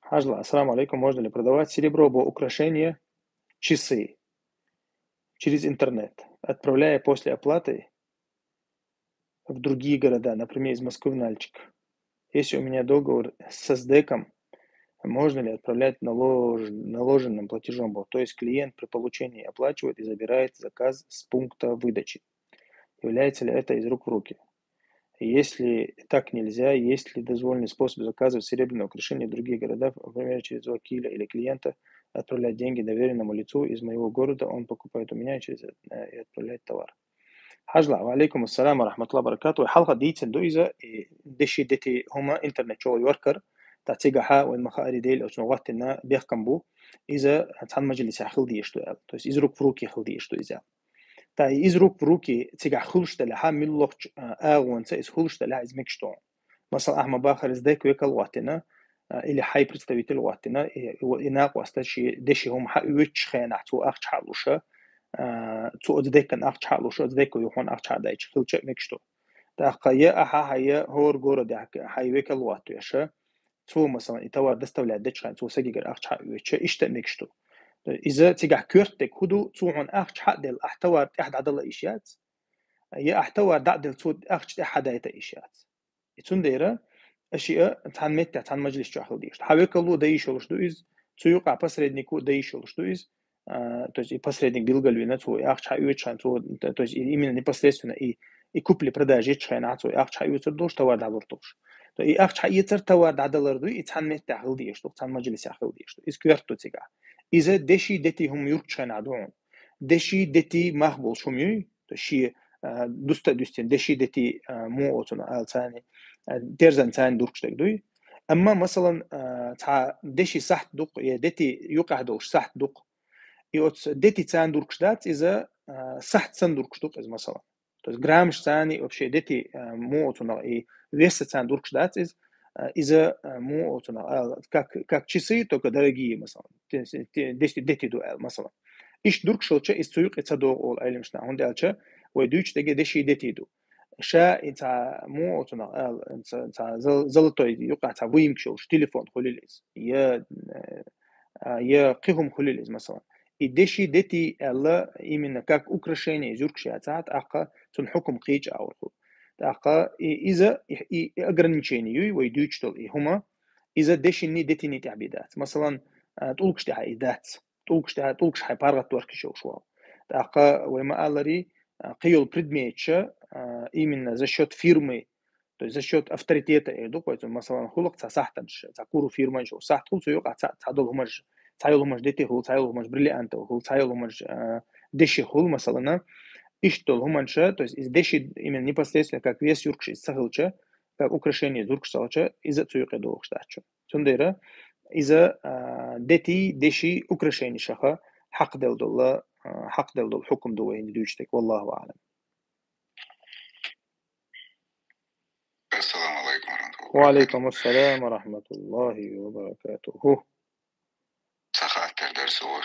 Хажла, ассаламу алейкум, можно ли продавать серебро по украшению часы через интернет, отправляя после оплаты в другие города, например, из Москвы в Нальчик? Если у меня договор с СДЭКом, можно ли отправлять наложенным платежом? То есть клиент при получении оплачивает и забирает заказ с пункта выдачи. Является ли это из рук в руки? Если так нельзя, есть ли дозволенный способ заказывать серебряное украшение в другие города, например, через вакиля или клиента, отправлять деньги доверенному лицу из моего города, он покупает у меня и отправляет товар. حاجلا وعليكم السلام ورحمة الله وبركاته. الحلقة دي تندو إذا دشي دتي هما إنترنت شغل يوركر تعتيجا حا والمخاري ديل أو سنوات إنها بيحكم بو إذا هتعمل مجلس خل دي يشتو تو إذا روك فروكي خل دي يشتو إذا تا إذا روك فروكي تيجا خلش تلها ملوك أغوان إذا خلش تلها إذا مكشتون مثلا أحمد باخر إزداك ويكل واتنا или хай представитель ватина и на квасташи деши хом ха үч хена ту ахч халуша ту оддекан ахч халуша оддеку юхон ахч хадайч хилча мекшто та қая аха хая хор горо дак хай векал вату яша ту مثلا итавар доставлять дечхан ту сагигер ахч ха үч ишта мекшто إذا تيجا كورتك هدو تو عن أخش حدل أحتوى أحد عدل إشيات يا أحتوى دعدل تو أخش أحد هيتا إشيات يتون ديرا أشياء تعن مجلس جاهل ديش حاولك الله دايشول شدو إز تيوقع посреднику دايشول شدو إز то есть и посредник билгалвина то أخش حيوتشان то есть именно непосредственно и купли-продажи чхайна то أخش حيوتر دوش товар дадуртуш то и أخش حيوتر товар дадаларду и تعن مت جاهل ديش то تعن مجلس جاهل ديش то إز كيرتو تيجا إذا دشي دتي هم يورتشان عدون دشي دتي مخبول شميو تشي دوستين دشي دتي مو أوتنا ثاني درزن ثاني دوركشتك دوي أما مثلا تاع دشي صح دوق يا دتي يوقع دوش صح دوق يوت دتي ثاني دوركشتات إذا صح ثاني دوركشتوق إذا مثلا то есть граммш ثاني вообще دتي مو أوتنا إيه вес ثاني دوركشتات إذا مو أوتنا как часы только дорогие مثلا دتي دو مثلا إيش دوركشوتش إستويق إتصدق أول علمشنا هون دالشة ويدوش تجي دشي دتي دو شا انت مو أوتنا انت زلطوي يقع تعويم شوش تليفون خليلز يا قيهم خليلز مثلا الدشي دتي الله إيمن كاك أوكراشيني زوركشياتات أقا تنحكم قيج أورخو أقا إذا أجرنشيني يوي ويدوش تل هما إذا دشي ني دتي ني تعبيدات مثلا تقولكش تحي ذات تقولكش حي بارغت توركي شو أقا وما ألري قيل предметча именно за счет фирмы, то есть за счет авторитета, поэтому مثلا خلق تسحتنش تكورو فيرما شو سحت خلص يقع تعدل همج تعيل همج دتي خل تعيل همج بريليانت خل تعيل همج دشي خل مثلا ишто همانشа, то есть из деши именно непосредственно как вес юркш из сахилча, как украшение зуркшалча из цуйка доохштача. Тундера из-за дети деши украшение шаха حق دل دول حق دل دول حكم دوين دوشتك والله أعلم. السلام عليكم ورحمة الله. وعليكم السلام ورحمة الله وبركاته. سخات الدرس هو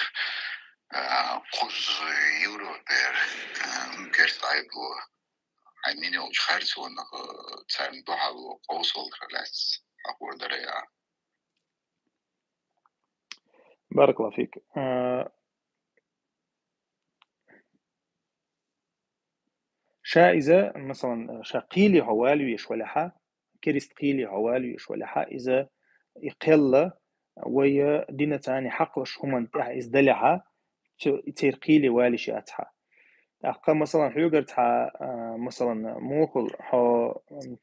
خذ يورو بير ممكن تعيبو عميني وشخارس ونخ تعمل بحالو قوصل خلاص أقول دريا. بارك الله فيك. شا إذا مثلا شقيلي هوالي يشولها كريست قيلي هوالي يشولها إذا يقل ويا دينا تاني حقلش هم انتها إزدلها تصير قيلي والي شاتها أقا مثلا حيوغر تا مثلا موخل ها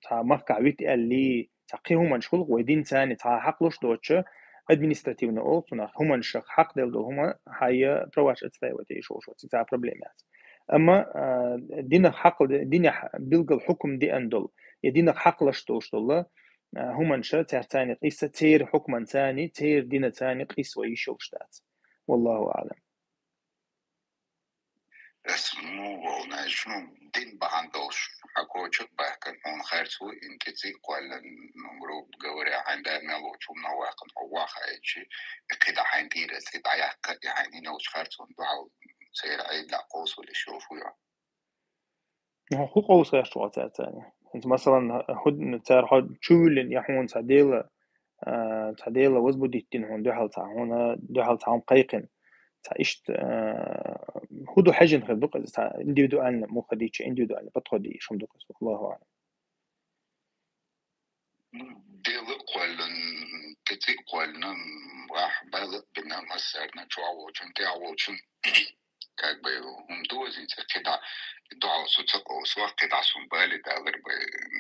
تا مقع ويتي اللي تقيهم منشغل ودين تاني تا حقلش دوتش administrativno olsuna human shaq حق del do huma haya provaš atstavati شو تا проблемات أما دينا حق دينا بلغ الحكم دي أندل يدينا حق لشتوش الله هم شا تاني قيسة تير حكما ثاني تير دينا ثاني قيس ويشوشتات والله أعلم. ونا شنو دين بهندلش حكوشك بحكن هون خيرتو إن كتير قولا نمرو بجوري عندنا لو شو نواقن هو خايشي كده حندير سيد عياك يعني نوش خيرتو دعو سير عيد لا قوس ولا شوفوا يعني هو قوس غير شو تاني انت مثلا هد تار هاد شولن يحون تعديلا وزبوديتين هون دوحل تعهم قيقن تعيشت هدو حاجة خير دوق تاع انديفيدوالنا مو خديتش انديفيدوالنا بتخدي شو دوق الله أعلم ديل قولن كتير قولن راح بالغ بنا مسرنا جواوچن دعوچن как бы دوزي كده دعوة سوتك أو سواء كده سنبالي دالر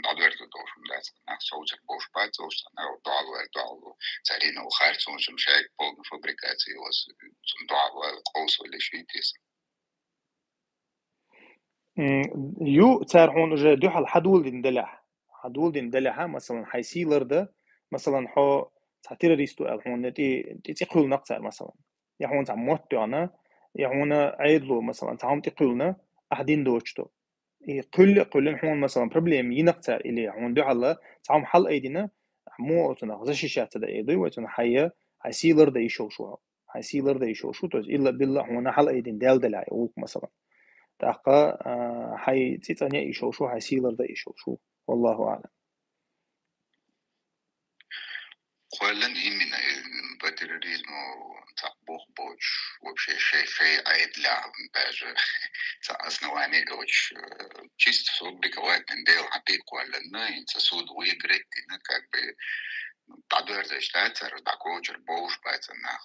بدور دوشم لازم نحسوج بوش بعد زوج أنا دعوة زارينا وخارج وجم شايك بول فابريكاتي وس دعوة قوس ولا شيء تيس يو تار هون جا دوحل حدول دندلع مثلا حيسيلر ده مثلا حو تعتير ريستو هون تقول نقصر مثلا يهون تاع موت أنا يهون عيدلو مثلا تعم تقولنا أحدين دوشتو قل هون مثلا بروبليم ينقطع إليه هون دو الله تعم حل أيدينا مو أتنا غزش شات ده أيدي وأتنا حيا حيسيلر ده يشوشوا توز إلا بالله هون حل أيدين دال عيوك مثلا تاقا حي تيتانيا يشوشوا حيسيلر ده يشوشوا والله أعلم قولن إيمنا الباتريزمو تاع بوخ بوش وبشي شيء عيد لا باج أصلا واني دوش чисто фабриковать дел حقيق ولا إن تسود ويجريت إنك تعدور زي شتاتر داكوجر بوش باتنا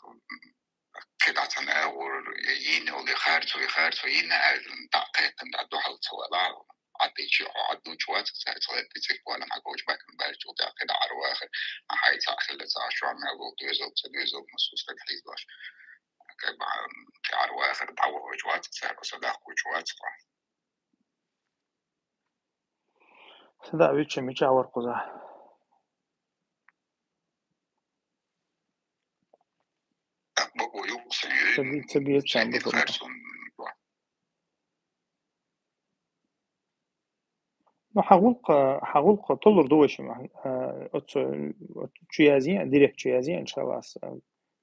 كده تناور يين اللي خارج يين دقيق عدو حل سوالا عدي شيء عدو جوات ساعات تيجي ولا معقوش باكن بارجو ده كده عرواخر حي تاخل لزاشو عم يقول دوزل مسوس لك حيزاش كده كعرواخر دعوة جوات ساعات صداق وجوات سدا بيتش ميجا ورقزا بقوا يوصل تبي تسام سيدي بطلنا خارسون نو حقولق طلر دوش مع تشيازي ديريكت تشيازي إن شاء الله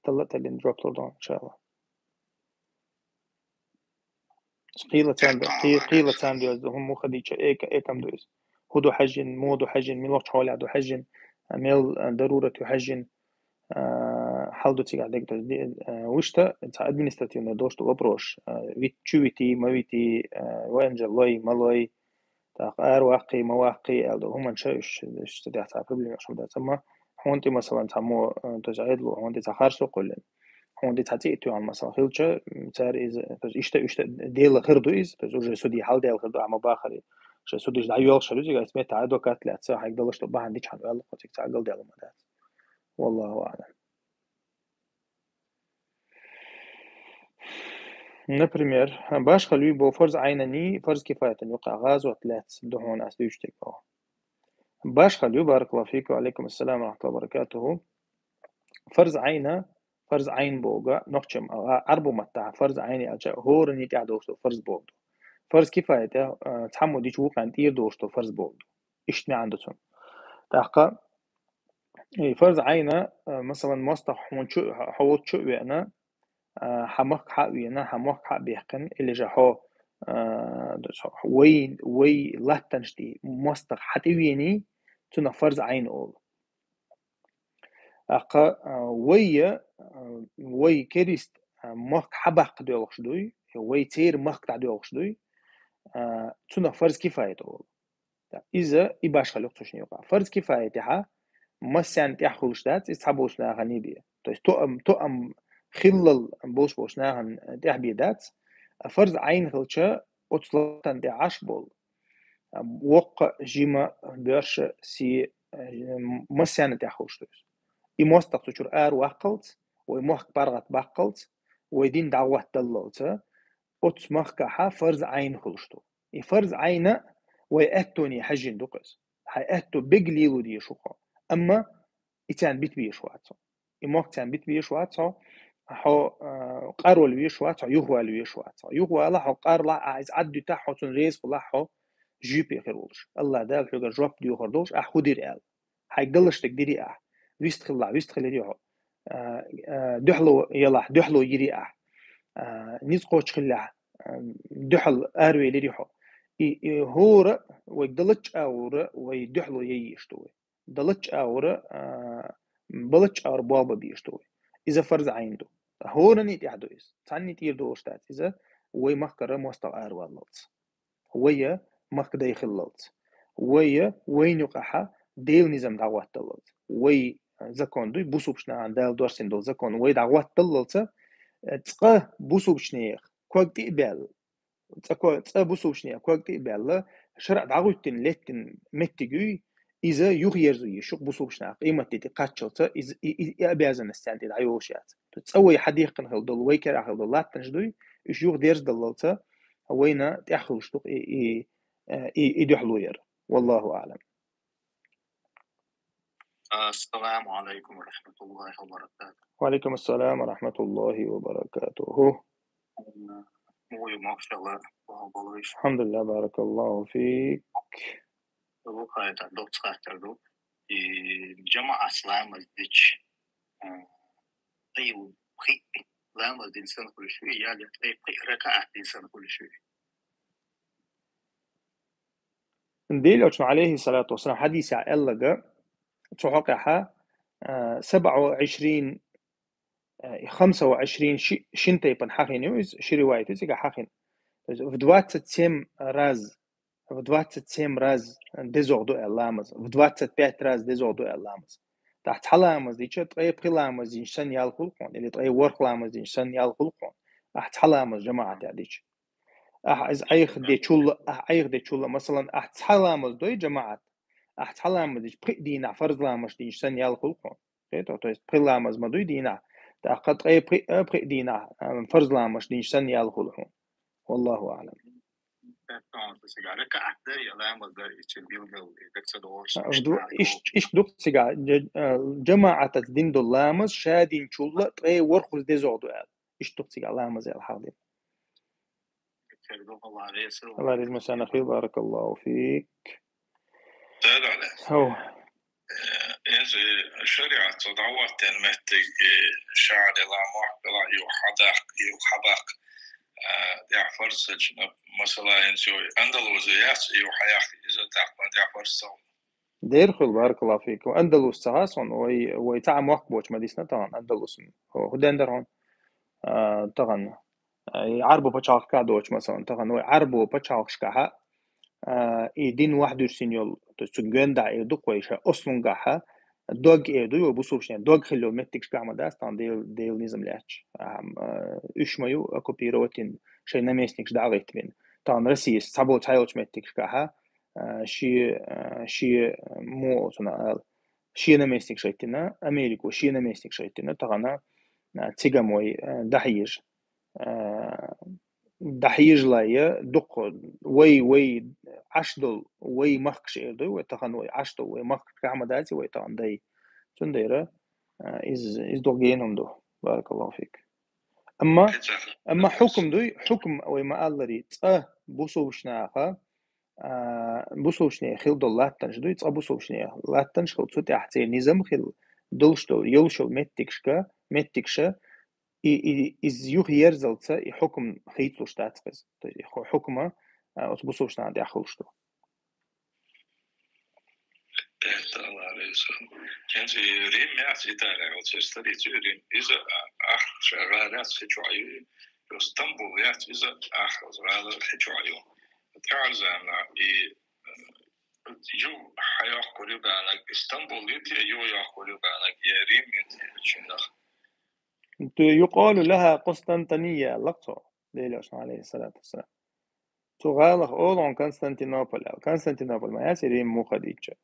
طلعت اللي دروب لودون إن شاء الله قيلة ساندو هم مو خديتش إيكم دوز هدو حجن مودو حجن من وقت حوالي عدو حجن ميل ضرورة حجن حالدو تيجي عندك دوز وشتا تاع أدمنستراتيف دوش تو أبروش ويت تشويتي مويتي وانجلوي مالوي تاع واقي مواقي أو هم نشوش تدي تاع بروبليم شو ده تما هونتي مثلا تامو تجعيد له هونتي تخارسو قلن هونتي تعطيتو عن مثلا خيلشة تار إز بس إشتا ديل غردو إز بس أوجي سودي حال ديل غردو عم باخري شو سوديش دعيول شلو زي اسمه تعادو كات لا تصح يقدرش تبع عندك حد يلا قصيك تعقل ديل مدات والله أعلم نبريمير باش خلوي بو فرض عينني فرض كفاية يوقع غاز وثلاث دهون أسلوشتك باش خلوي بارك الله فيك وعليكم السلام ورحمة الله وبركاته فرض عين بوغا نقشم أربو متاع فرض عيني أجا هورني قاعد دوستو فرض بوغدو فرض كفاية تحمو ديش وقع دير دوستو فرض بوغدو إشتني عندتون تحقا فرض عينة مثلا مصطح حوت شو وينا حمق حق وينا حمق حق بيحقن اللي جاهو وي لاتنشتي مصطح حتى ويني تنا فرض عين أول أقا وي كريست مخ حبق ديوخش دوي وي تير مخ تاع ديوخش دوي تنا فرض كفاية أول إذا إباش خلق تشني يقع فرض كفاية تها مسان تأخذش دات يسحبوش نا غنيبية تؤم خلل بوش نا تحبي دات فرض عين خلشة أتصلتن تعش بول وق جيما بيرش سي مسان تأخذش دوس يموستق تشور وقلت ويموخ برغت بقلت ويدين دعوة دلوت أتسمخ كحا فرض عين خلشتو فرض عينه ويأتوني حجين دوقس حيأتو بيجليلو دي شوخا أما إتان بيت بيش واتسو إموك تان بيت بيش واتسو حو قارو الويشوات يوهو الويشوات يوهو الله حو قار لا عايز عدو تاحو تون ريز ولا حو جيبي خيرولش الله دال حوجا جوب ديو خردوش أخودير ال حيقدلش تقديري ويست خلا ويست خليريو دحلو يلا دحلو يري نيز قوش خلا دحل أروي لريحو هور ويقدلش أور ويدحلو ييشتوي دلش أور بلش أور بابا بيشتوي إذا فرز عنده هور نيت يحدويس تعني تيردو أشتات إذا وي مخكرة مستوى أروى اللوتس ويا مخك دايخل اللوتس وين يقحا ديل نظام دعوات اللوتس وي زكون دوي بوسوبشنا عن دال دورسين دول زكون وي دعوات اللوتس تقا بوسوبشنيخ كوك تقبل تقا بوسوبشنيخ كوك تقبل شرع دعوتين لتن متجوي إذا يغيرزو يشوق بوسوبشناق إما تيتي قاتشلتا إذا أبيازن السانتي دعيوشيات تسوي حديقن هل دول ويكر هل دول لاتن جدوي إيش يوغ ديرز دلالتا وينا تأخذ شتوق يدحلوير والله أعلم. السلام عليكم ورحمة الله وبركاته. وعليكم السلام ورحمة الله وبركاته. الحمد لله بارك الله فيك. جماعة اسلام الدش أيوة خي لام الإنسان كل شيء يعني أي ركعة الإنسان كل شيء. نديل عليه الصلاة والسلام حديث عائلة تحققها 27 25 شنتي بن حقينيوز شي رواية تيجا حقين в 27 раз в 27 раз дезорду эламаз в 25 раз дезорду эламаз تحت حلامز دي شت أي بخلامز إنسان يالخلقون اللي أي ورخلامز إنسان يالخلقون تحت حلامز جماعة تعديش إذا أيخ دي شول مثلا تحت حلامز دوي جماعة تحت حلامز دي دينا فرض لامز دي إنسان يالخلقون то есть بخلامز ما دوي دينا تأخذ أي دينا فرض لامز دي إنسان يالخلقون والله أعلم. إيش دوك سجع جماعة تدين دولامز شادين شولا تري ورخص ديزودو إيش دوك سجع لامز الحاضر. الله يرزق مسانا خير بارك الله فيك. هو إنز الشريعة تدعوات المهتج شعر لا محبلا يحبق دع فرصة مثلا إنسو أندلسيات يحياك إذا تعمل دع فرصة. ديرخل بارك الله فيك وأندلس سهاسون ويتعم وقت بوش مدينة طبعا أندلس هو دندرهم طبعا عربو بتشاق كادوش مثلا طبعا عربو بتشاق شكاها دين واحد يرسينيول تسجن دا يدو كويشة أصلاً جاها دوغ يدو يبصوشين دوغ خلو متكش كعمة داستان ديل نظام لاتش إيش مايو أكوبيروتين شيء نميسنيكش دعوت بين طبعا رسيس صابو تايوش متكش كاها شي مو صنع شي نميسنيك شيتنا أمريكا شي نميسنيك شيتنا طبعا تيجاموي دحيج دحيج لايا دق وي عشدل وي مخكش إردو وتخن وي عشدل وي مخك كعمة داتي وي طبعا داي تنديرة إز دوغينهم دو بارك الله فيك. أما حكم دوي حكم وي ما قال لي بوسوشناها بوسوشني خيل دول لاتنش دوي بوسوشني لاتنش خل تسوتي أحتي نظام خيل دولشتو يلشو متكشة إز يوخ يرزلتا حكم خيتلو شتاتقز حكمه أتبصوش نادي أخلشتو. الله عليه وسلم كنت ريم يعطي دارع وتستري ريم إذا آخر شغالات حجوعيو اسطنبول يعطي إذا آخر شغالات حجوعيو تعرضنا جو حياقولي بانك اسطنبول يتي يو ياقولي بانك يا ريم يتي شنخ يقال لها قسطنطينية لقطة ليلوش عليه الصلاة والسلام تغالق أولون كونستانتينوبل أو كونستانتينوبل ما يصير مو خديجة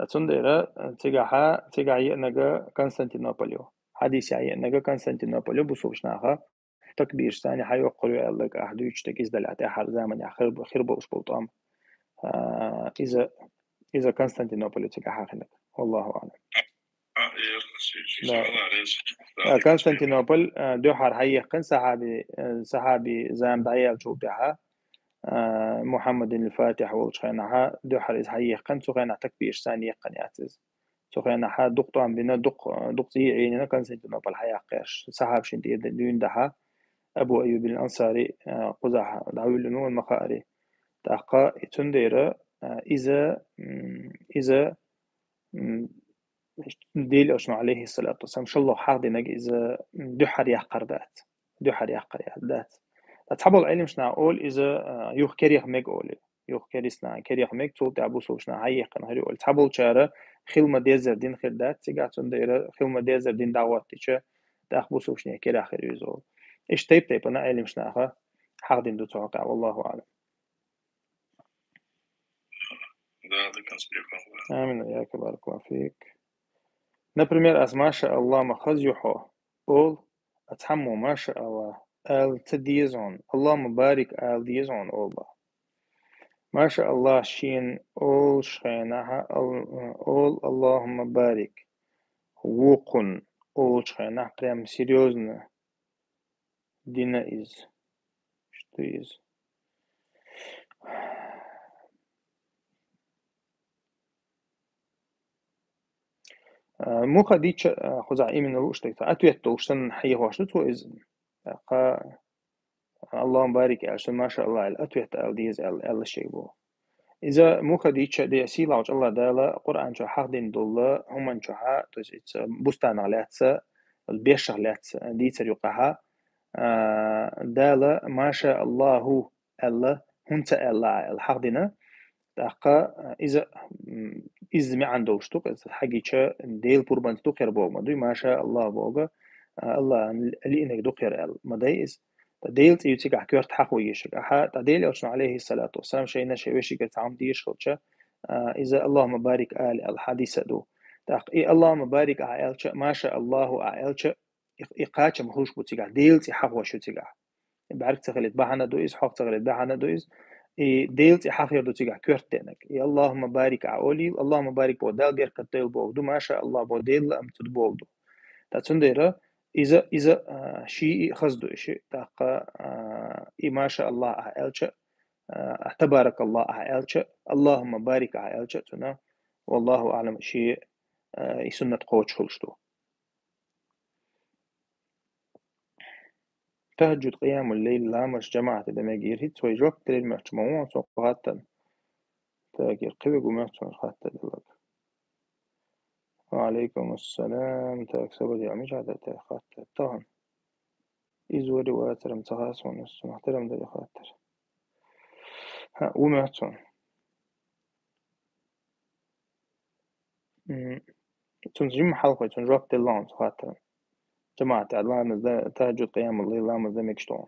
تسندرة تيجا نجا كونستانتينوبليو حديث نجا كونستانتينوبليو بصوبشناها تكبير ثاني حيوقلوا لك أحد يشتكي دلعت أحد زمن خرب وش بلطام إذا كونستانتينوبل تيجا حاخنك والله أعلم. كونستانتينوبل دوحر حيقن صحابي زام دعيال شو بها محمد الفاتح والشخينها دوحر إز حيقن سخينا تكبير ثاني يقن يعتز سخينا دقطو عم بنا دق زي عيننا كونستانتينوبل حيقش صحاب شنتي دون دها أبو أيوب الأنصاري قزح دعوي لنو المخاري تاقا تندير إذا ديل أشنو عليه الصلاة والسلام شاء الله حاضي نج إذا دحر يحقر ذات دحر يحقر ذات تحبل العلم شنا أول إذا يخ كريخ مج أول يخ كريسنا كريخ مج تول تعبو سوشنا هايقن هري أول تحبل شارة خلما ديزر دين خدات تيجات تندير خلما ديزر دين دعوات تيجا تأخبو سوشنا كريخ يزول إيش تيب أنا علم شنا خا حاضين دو توقع والله أعلم. آمين وياك بارك الله فيك. Например, as Masha Allah مخزيحه all أتحمو ما شاء الله al تديزون الله مبارك al ديزون الله ما شاء الله شين all شخينها all اللهم بارك وقن all شخينها прям серьезно دينا is что is مو خديتش خزع من الوش تيتا أتويت وشتن حي واشتو إذن اللهم بارك عشان ما شاء الله الأتويت الديز الشيء بو إذا مو خديتش دي سيلا وش الله دالا قرآن شو حق دين دولا هم من شوها توس بستان علاتسا البيش علاتسا دي تريقها دالا ما شاء الله هو الله هنت الله الحق دينا تاقا إذا ما عنده وشتوك حقيقة ديل قربان تقير بوغ مدوي ما شاء الله بوغ الله اللي إنك دقير مدايز ديل تيوتيك عكيرت حق ويشك أحا تديل أشنا عليه الصلاة والسلام شينا شويشي كتعام ديش خلشة إذا اللهم بارك آل الحديثة دو تاق إي اللهم بارك آلش ما شاء الله آلش إقاچ مخوش بوتيك ديل تي حق وشو تيك بعرك تغلط بحنا دويز حق تغلط بحنا دويز ديلت حافير دو تيجا كورتينك يا اللهم بارك عولي اللهم بارك بو دال غير كتيل بو دو ما شاء الله بو ديل ام تدبول دو تاتسنديرا إذا شيء خصدو شيء تاقا ما شاء الله أعلش تبارك الله أعلش اللهم بارك أعلش تنا والله أعلم شيء سنة قوتش خلشتو تهجد قيام الليل لامش جماعة دماغير هيت سوي جوك تريد محجمون سوقاتن تاجر قوي قماشون خاطر دلوقتي وعليكم السلام تاك سبب يا مش هذا تاك خاطر طبعا إزوري واترم تغاس ونص محترم ده خاطر ها وماشون تنجم حلقة تنجوك تلان خاطر جماعة الله تهجد قيام الليل الله مزدا مكشتون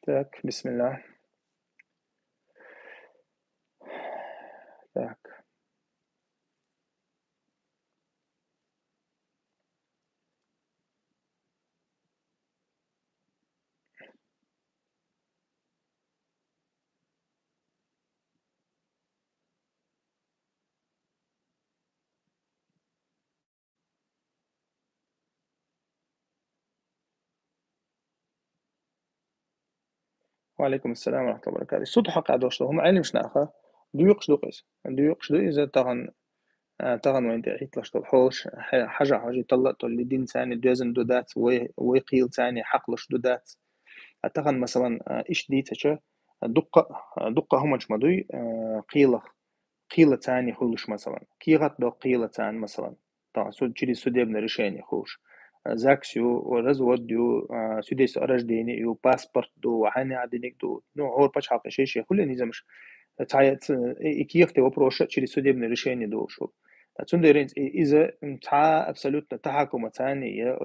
تاك بسم الله تاك وعليكم السلام ورحمة الله وبركاته الصوت حق عدوش هم علم شناخة ديوقش دوقس ديوقش دو إذا طغن وين تعيط الحوش حاجة طلعت اللي دين ثاني دوزن دودات ويقيل ثاني حقلش دودات أتغن مثلا إيش ديتشة دقة هم مش مدوي قيلة ثاني خلش مثلا كيغت دو قيلة ثاني مثلا طبعا سود جري سودي ابن رشاني خوش زاكسيو ورز وديو سوديس أرج ديني يو باسبورت دو وحاني عدينيك دو نو هور باش حق شيء كل نظامش تعيط إكيختي وبروشة جري سودي ابن رشاني دو شو تندرين إذا تها أبسولوتنا تحكم ثاني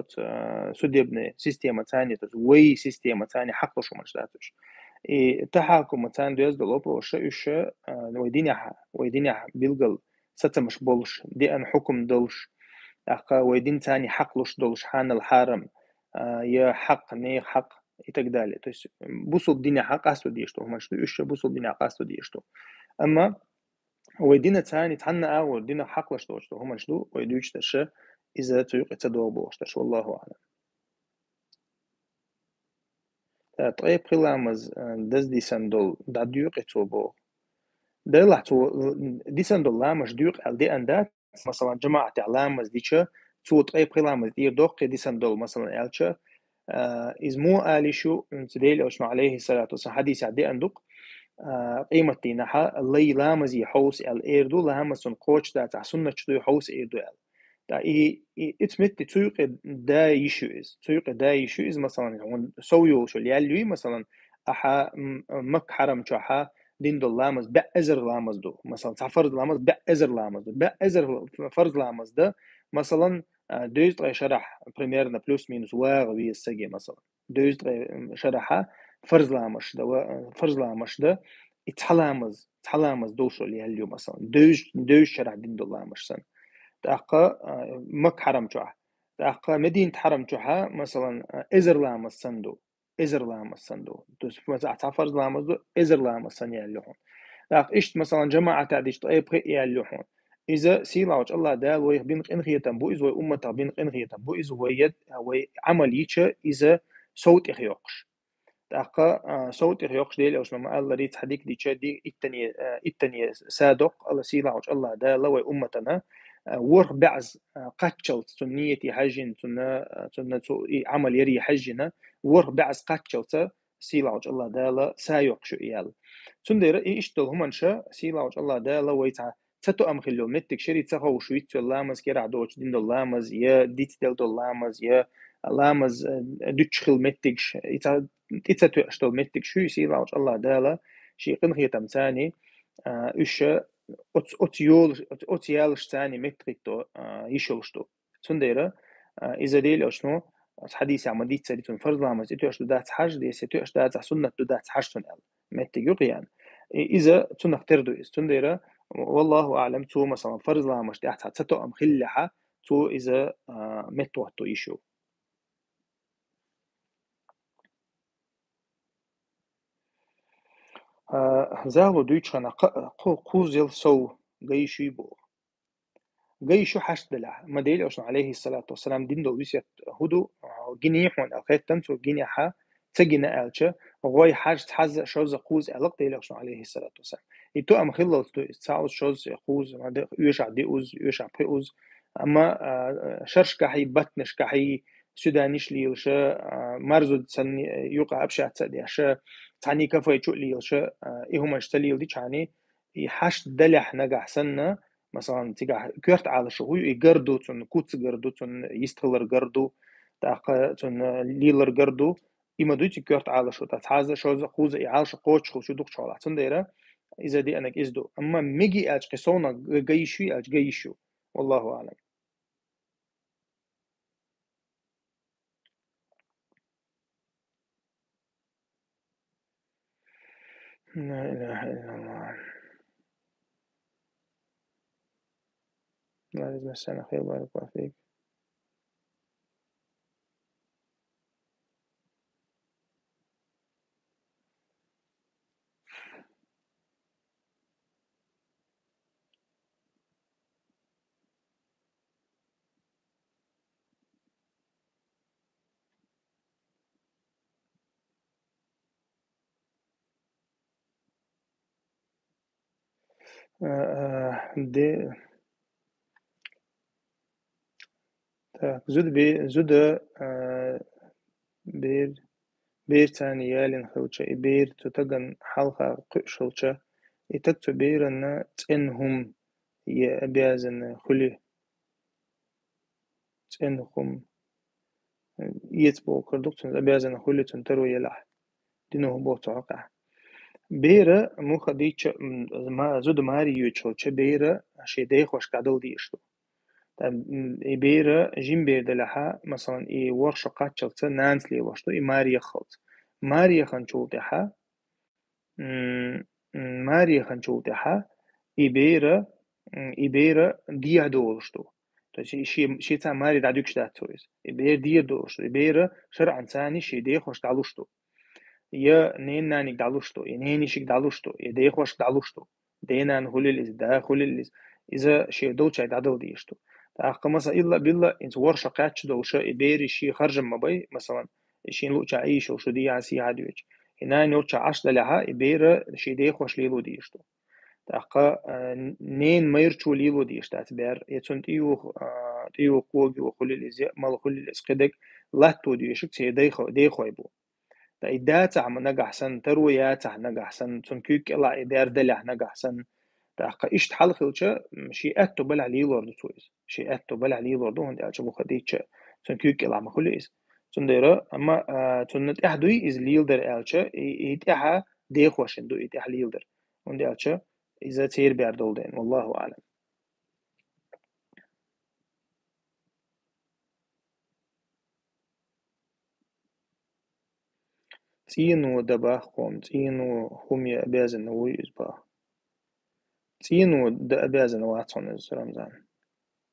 سودي ابن سيستم ثاني وي سيستم ثاني حق شو مش داتش تحكم ثاني دوز دلوب وش إيش ويدينيا بيلقل ستة مش بولش دي أن حكم دولش أقا ويدين ثاني حقلش دولش حان الحرم يا حق ني حق يتقدالي تس بوصل دينيا حق أستو ديشتو مش إيش بوصل دينيا حق أستو ديشتو أما ويدينا تاني تحنا ودينا حقلش دوشتو هم شدو ويدوش تشا إذا تيوق تدو بوشتش والله أعلم. طيب قلامز دز دي سندول دا ديوق تبو ده تو دي سندول لامش ديوق ال دي أندات مثلا جماعة علامز ديشة تو طيب قلامز دير دوق دي سندول مثلا ألشة إز مو آليشو تديل أوشما عليه الصلاة والسلام حديث عدي أندوق قيمة نحا اللي لامز يحوس الإيردو لامز قوش دا تحسن شدو يحوس إيردو دا إتمت تسوق دا يشوز تسوق دا يشوز مثلا سويو شو يالوي مثلا أحا مك حرم شحا دين دو لامز بأزر لامز دو مثلا فرض لامز بأزر لامز دو بأزر فرض لامز ده مثلا دوز شرح بريميرنا بلوس مينوس واغ السجي مثلا دوز شرحها فرض لامش ده فرض لامش ده تحلامز دوشو اللي اليوم مثلا دوج شرح دين دو لامش سن تأقى مك حرم جوح تأقى مدينة حرم جوحا مثلا إزر لامز سندو إزر لامز سندو دوس مثلا تعفرز لامز دو إزر لامز سن ياللوحون تأقى إشت مثلا جماعة تعديش طيب خي ياللوحون إذا سيلاوش الله دال ويخ بينق إنخيتن بو إذ وي أمتا بينق إنخيتن بو إذ وي عمل يتشا إذا صوت إخيوقش تأقى صوت إخيوقش ديل أوش مما الله ريت حديك دي دي التانية سادق الله سيلاوش الله دال وي أمتنا ورق بعز قتشل سنية حجين سنة عمل يري حجنا ورق بعز قتشل سيلاوش الله دالا سايق شو إيال سندير إيشتل هم شا سيلاوش الله دالا ويتع تتو أمخلو متك شري تخو شويت لامز كيرع دوش دين دو لامز يا ديت دل دو لامز يا لامز دتشخل متك إتا تو أشتل متك شو سيلاوش الله دالا شي قنخي تمتاني إيش أوت يالش تاني متريتو يشوشتو سنديرة إذا ديل أشنو حديث عم ديت سريتون فرض لامز إتو أشتو دات حاج دي ستو أشتو دات سنة تو دات حاج تون أل متجو قيان إذا تنخ تردو إز سنديرة والله أعلم تو مثلا فرض لامز دي أحد ستو أم خلحة تو إذا متو تو يشو زاو دويتشانا قوزيل سو جيشي بو جيشو حشدله ما ديل أوشن عليه الصلاة والسلام دين دو بيسيت هدو جيني يحون الخيط تنسو جيني حا تجينا ألشة غوي حاج تحز شوز قوز ألق ديل أوشن عليه الصلاة والسلام يتو أم خلل تو تساوز شوز قوز ما ده يشع ديوز يشع بيوز أما شرش كحي بطنش كحي سودانيش ليلشة مرزود سن يوقع أبشع تسديشة تعني كفاية شو ليلشة إيهم اشتليل دي تعني يحش دلح نجح سنة مثلا تيجا كيرت على شو يجردو تون كوتس جردو تون يستغلر جردو تاق تون ليلر جردو إما دوتي كيرت على شو تتحازة شو خوزة يعالش قوتش خو شو دوك شغلة تنديرة إذا دي أنك إزدو أما ميجي أج قصونا جيشو أج جيشو والله أعلم. لا إله إلا الله. لا لازم السنة خير بارك الله فيك. دي زود بير تاني يالين خلشة بير تتجن حلقة قشلشة يتكتو بيرنا تنهم يبيازن خلي تنهم يتبو كردوكتون أبيازن خلي تنترو يلح دينهم بو توقع بيرة مو خديتش ما زود ماري يوتشلشة بيرة شي ديخوش كعدل ديشتو بيرة جيم بير دلها مثلا ورشة قاتشلتة نانسلي وشتو ماري خلط ماري خنشوتها ماري خنشوتها إبيرة ديا دولشتو شي تا ماري دعدوكش داتويز إبير ديا دولشتو إبيرة شرعا ثاني شي ديخوش دعلوشتو يا نين نانيك دعلوشتو يا نينيشك دعلوشتو يا ديخوش دعلوشتو دينان هوليلز دا هوليلز إذا شيء دوتش عدل ديشتو تأخ مثلا إلا بالله إنت ورشة قاتش دوشة إبيري شيء خرج ما بي مثلا شيء لوتش عيش وشو دي عسي عاديوش هنا نوتش عش لها إبيرة شيء دي خوش ليلو ديشتو تأخ نين ميرتشو ليلو ديش تعتبر يتون تيو قوي وخليلز مال خليلز قدك لا تو ديشك تي دي خويبو تأيدات عم نجحسن ترويات عم نجحسن تنكيك إلا إدار دلع نجحسن تأخ إيش تحلخلش شيء أتو بلع ليلورد تويس شيء أتو بلع ليلورد هون دعش بخديتش تنكيك إلا ما خليس تنديره أما تنت أحدوي إز ليلدر ألش يتأها ديخوشن دو يتأها ليلدر هون دعش إذا تير بيردولدين والله أعلم تينو دبا قوم تينو هم يأبازن ويزبا تينو دا أبازن واتون إز رمضان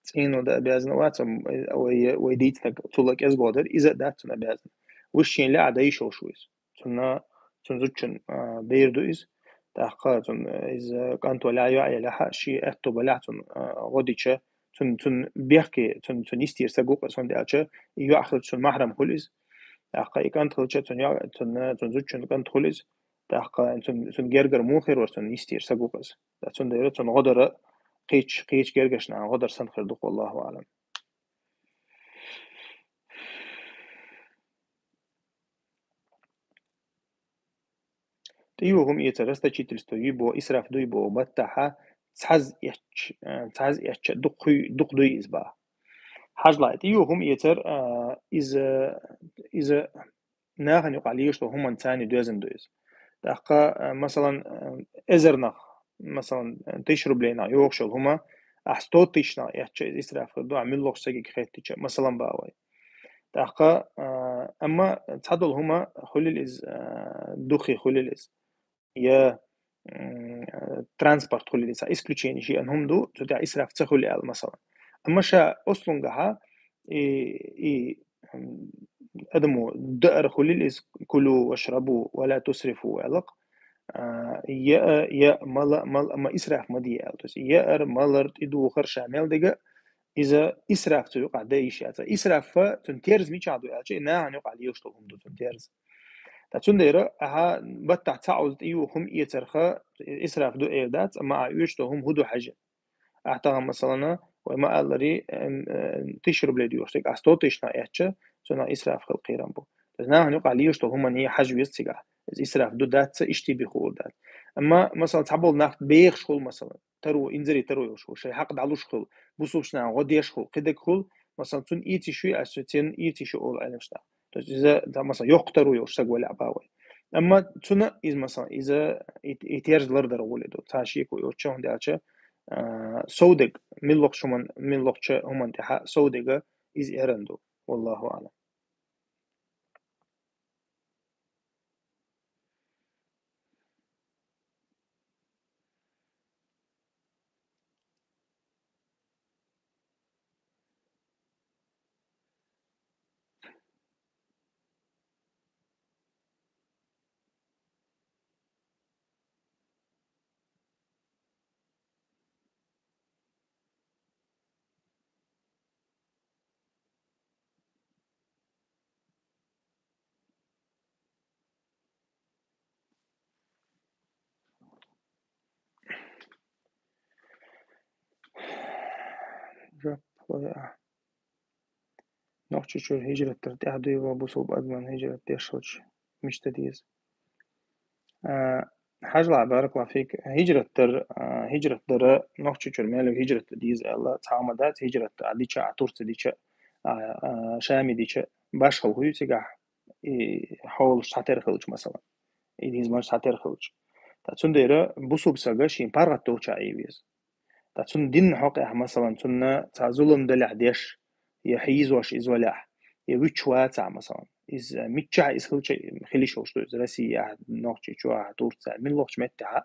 تينو دا أبازن واتون ويديتك تولك إزبادر إذا داتون أبازن وشين لا عدا يشو شويز تنا تنزوجن بيردو إز تحقاتن إذا كانت ولا يعي لها شيء أتو بلعتن غديتش تن بيحكي تن يستير سجوق أصلا دعشة يأخذ تن محرم خلص تحقا كانت خلصة تن زوجن كانت خلص تحقا تن جرجر موخر ورتن يستير سجوق أص تن دير تن غدر قيش جرجشنا غدر سنخر دق والله أعلم تيوهم يترست تشيتلستو يبو إسراف دو يبو بتاعها تحز يتش دق دوي إزبا حاج لا تيوهم يتر إذا ناخن يقاليش هم انتاني دوزن دوز تحقا مثلا إزرنا مثلا تشرب لنا يوخشل هما أحستوت تشنا يتش إسراف دو عمل لوخ سجيك خيت مثلا باوي تحقا أما تحضل هما خلل إز دخي خلل إز يا ترانسبورت خلي لسا исключение شيء أنهم دو تدع إسراف تخلي مثلا أما شا أصلن جها أدمو دأر خلي لس كلوا واشربوا ولا تسرفوا علق يا مال أما إسراف مدي ألتوس يا مالرت إدو خرش عمل دقة إذا إسراف تيوقع دايش إسراف تنتيرز ميش عدو ألتش إنها هنوقع ليوشتهم دو تنتيرز تاتشونديرا أها بتاع تعود هم يترخى إسراف دو إيردات أما يشتو هم هدو حاجة أعتقد مثلا وما ألري تشرب لديوشتك أستوتشنا إيتشا سنا إسراف خلقي رامبو لأنه هنوقع ليشتو هم نية حاجة يستيقع إسراف دو دات إشتي بخول دات أما مثلا تعبول ناخد بيخ شخول مثلا ترو إنزري ترو يشخول شيء حق دعلو شخول بوصوبشنا غد يشخول قدك خول مثلا تون إيتي شوي أستوتين إيتي شو أول علمشنا إذا مثلا يقتروا يوشتق ولا باوي أما تنا إذا مثلا إذا يتيرز لردر ولدو تاشيك ويوتشون دالشة سودق من لقش من لقش هم انتحاء سودق إز إيرندو والله أعلم noch çuçur hicrettir tehdi ve bu sob adman hicret deşhoç مش تديز حاجة بارك الله فيك هجرة در noch çuçur مالك هجرة تديز الله تعامدات هجرة عديشة عطورت ديشة شامي ديشة باش هو يتجاه حول شاتر خلج مثلا إذا ما شاتر خلج تاتون ديرة بوسوب سجى شين بارغت توچا أيويز تاتون دين حقه مثلا تون تعزلهم دلع ديش يحيز واش إزولاح يوتشوا تاع مثلا إز متشع إز خليش وش إز راسي نوختي شوا دور تاع من لوخش متاع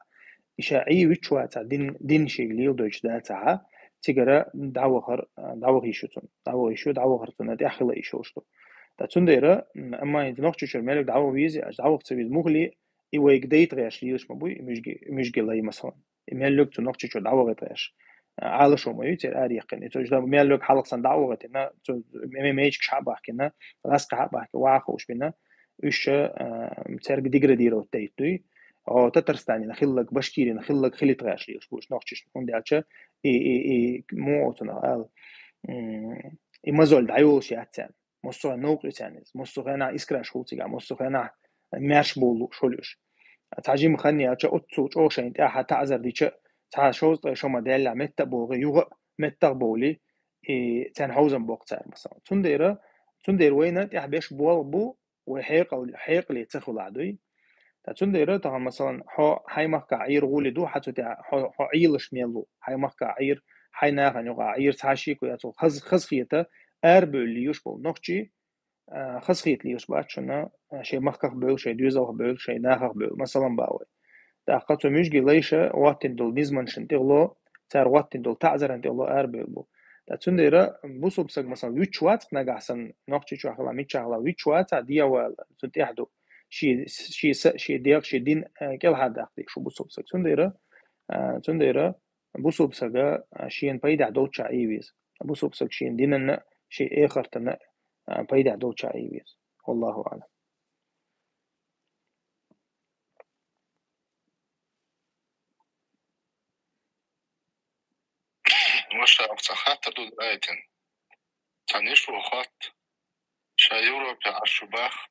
إشاعي وتشوا تاع دين شيء ليو دوش دا تاع تجرا دعوة يشو دعوة هرتنا دي أخلا يشوشتو تاتون ديرة أما إنت نوختي شو مالك دعوة ويزي دعوة تسوي مغلي إيوه يقديت غير شليش مبوي مش جلاي مثلا ميلوك تنقش شو دعوغتاش على شو ما يصير أريقين يتوجد ميلوك حلق صن دعوغتنا ميجك شعبه كنا راسك حبه كواخوش بينا إيش متسرق ديجراديرو تيتوي أو تترستاني نخلك بشكيري نخلك خليت غاش ليش بوش نقشش نقول دالشة إي مو أتنا مازال دعيوش ياتسان مصو نوق يسانيز مصو غنا إسكراش خوتيجا مصو غنا ماش بولو شوليش تعجي مخني أتش أتسو أوشين تاع تعذر ديش تاع شوز شو ما دال متى بوغي يوغ متى بولي تان هوزن بوقتار مثلا تندير وين تاع باش بو وحيق اللي تخل عدوي تندير تاع مثلا هاي مخ عير غولي دو حتى تاع عيلش ميلو هاي مخ عير هاي ناغن يوغا عير تاشيكو ياتو خز خيته أربو اللي يشبو نوختي خصخيت ليش باتشنا شيء مخخ بول شيء دوزه بول شيء ناخخ بول مثلا باوي تاقتو مشجي ليش واتن دول نزمن شنتيغلو تار واتن دول تعذر انتيغلو اربل تاتسنديرا بوسو بسق مثلا ويتش وات نغاحسن نوختي شخلا ميتشاغلا ويتش وات ديا وال تنتيحدو شي ديق شي دين كل هذا شو بوسو بسق تنديرا بوسو بسقا شين بايدا دوتشا ايويز بوسو بسق شين ديننا شيء اخر تنا بايدا دوتشا ايويز والله اعلم مش أقصى دول آيتين تانيش وخات شايورو بعشباخ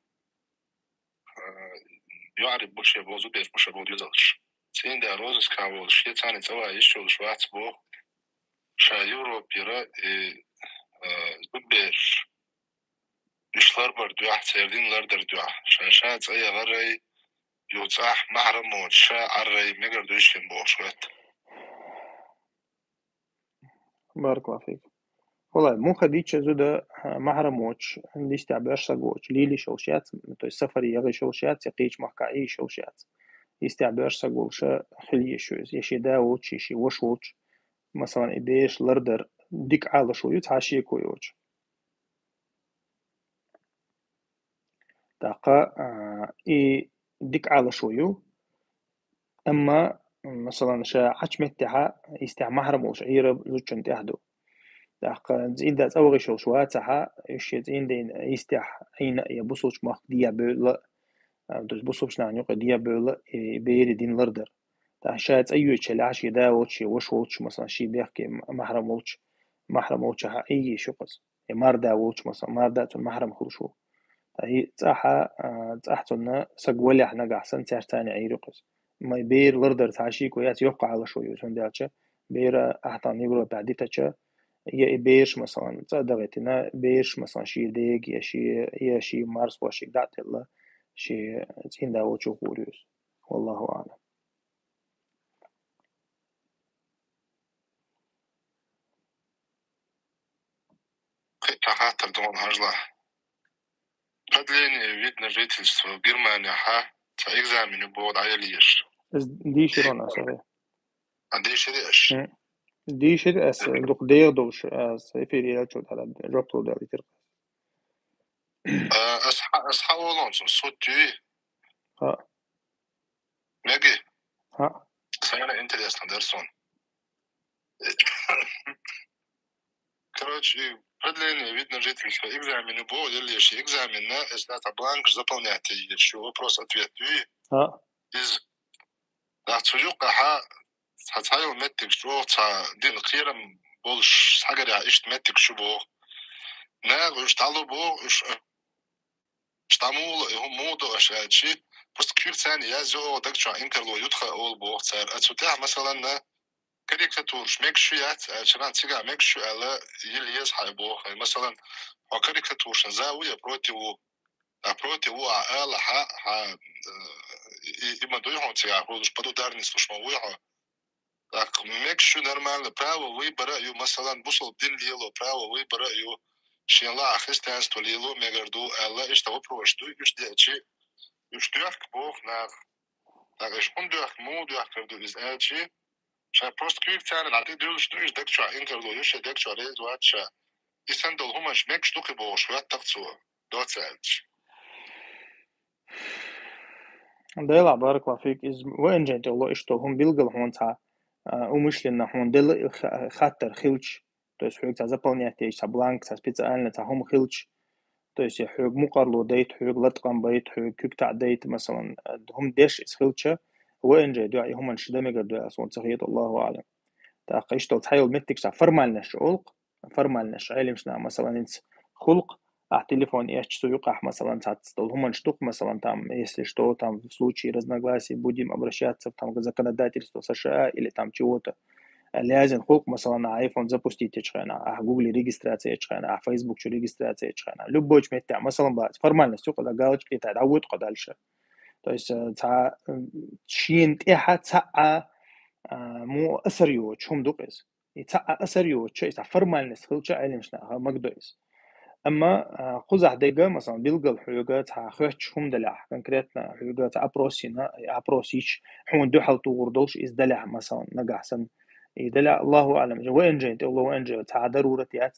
يعرف بوش يبوزو بيش بوش يبوزو يزلش سين دا روزس كاول شي تاني توا يشول شوات بو شايورو بيرا زبير işler var diyor, sevdiğinler diyor. Şaşat ay garay yutsah mahram şa array megar düşün boşvet. بارك الله فيك والله مو خديتش زودا محرموش عنديش تعبير سقوش ليلي شوشيات تو السفر يغي شوشيات يقيش محكاي شوشيات يستعبير سقوش خليه شوز يشي داوتش يشي وشوش مثلا إبيش لردر ديك على شويو تعشي كويوش تاقا إي ديك على شويو أما مثلا شا عش متها يستع محرموش عيرب زوجن تحدو تاقا زين دا أوغي شوشوات سحا يشي زين دين يستع عين يبصوش مخ ديا بيلا دوز بصوش نعنيق ديا بيلا بيري دين لردر شات أيوة شلاش يداوتش وشوتش مثلا شي بيحكي محرموتش أي شقص مار داوتش مثلا مار داتون محرم خلشو هي تصحتنا سقولي احنا قاحسن تاني عيرقص ما بير لردر تعشي كويات يوقع على شوية سنداتش بير أحطان يبرو بعديتش يا بيش مثلا تصدقتنا بيش مثلا شي ديك يا شي مارس وشي دات الله شي زين داوتش وقوريوس والله أعلم Тахатар дон хажла. Подление вид на жительство в Германии та экзамены بود عياليش. دي شيرون أسوي عنديش ليش. دي شير أس دوق دير دوش أس في ريال شو هذا جبتو ده ليتر أصحاب ولونسون صوتي ها نجي ها سنة أنت اللي أصلا Короче, продление видно жительства экзамены будет или еще экзамен на эстата бланк заполнять еще вопрос-ответ ها из تسوق هتحاول متك شو دين خيرا بولش حاجة يا إيش متك شو بو نا إيش طالبوا إيش تعمل هم موضوع أشياء شيء بس كثير ثاني يا زو دك شو إنكر لو يدخل أول بو صار أتوتع مثلا كاريكاتور ميكشويات عشان تيجا ميكشو على يليز حيبو مثلا هو كاريكاتور زاوية противу ала ха има дојхон сега ходиш па ударни слушмавујха так мекшу нормално право выбора ю масалан бусол дин лило право выбора ю шенла християнство лило мегарду ала ишта вопрошту юштячи юштуях бог на так иш ундуях мудуях кавду из элчи ша просто квик царен а ты дулш дуиш декча инкердо юш декча рез вача исендол хумаш мек штуки бош ват такцу доцелч ده لا بارك الله فيك إز وين جنت الله إشتو هم بيلقل هون تا умышленно он дел хаттер хилч, то есть хуйк заполнять эти бланк специально هم хилч, то есть хуйк مقارلو ديت хуйк لطقم بيت хуйк كيكتع ديت مثلا هم ديش خilcha وين جاي دعي هم انشدمج دعي أصلا تغيير الله أعلم تأقيش تحيل متك فرمالناش ألق فرمالناش علمشنا مثلا انت خلق телефон я чтуюках مثلا тацтол هم штук مثلا там если что там в случае разногласий будем обращаться там к законодательству США или там чего-то لازم خلق مثلا ايفون запустить ечхана гугле регистрация ечхана Facebook регистрация ечхана любой чметя مثلا بعد формальность قد галочки تعود قد дальше то есть تا شين تيحة تا مو أثر يوش هم دوقيس يتسع أثر يوش شيء فرمالنس خلشة علمشنا ها مقدويس أما قزح ديجا مثلا بيلقى الحيوجة تاع خوش هم دلع كونكريتنا حيوجة تاع أبروسينا أبروسيش هم دو حل توردوش إز دلع مثلا نجح سن يدلع الله أعلم وين جيت الله وين جيت تاع ضرورة يا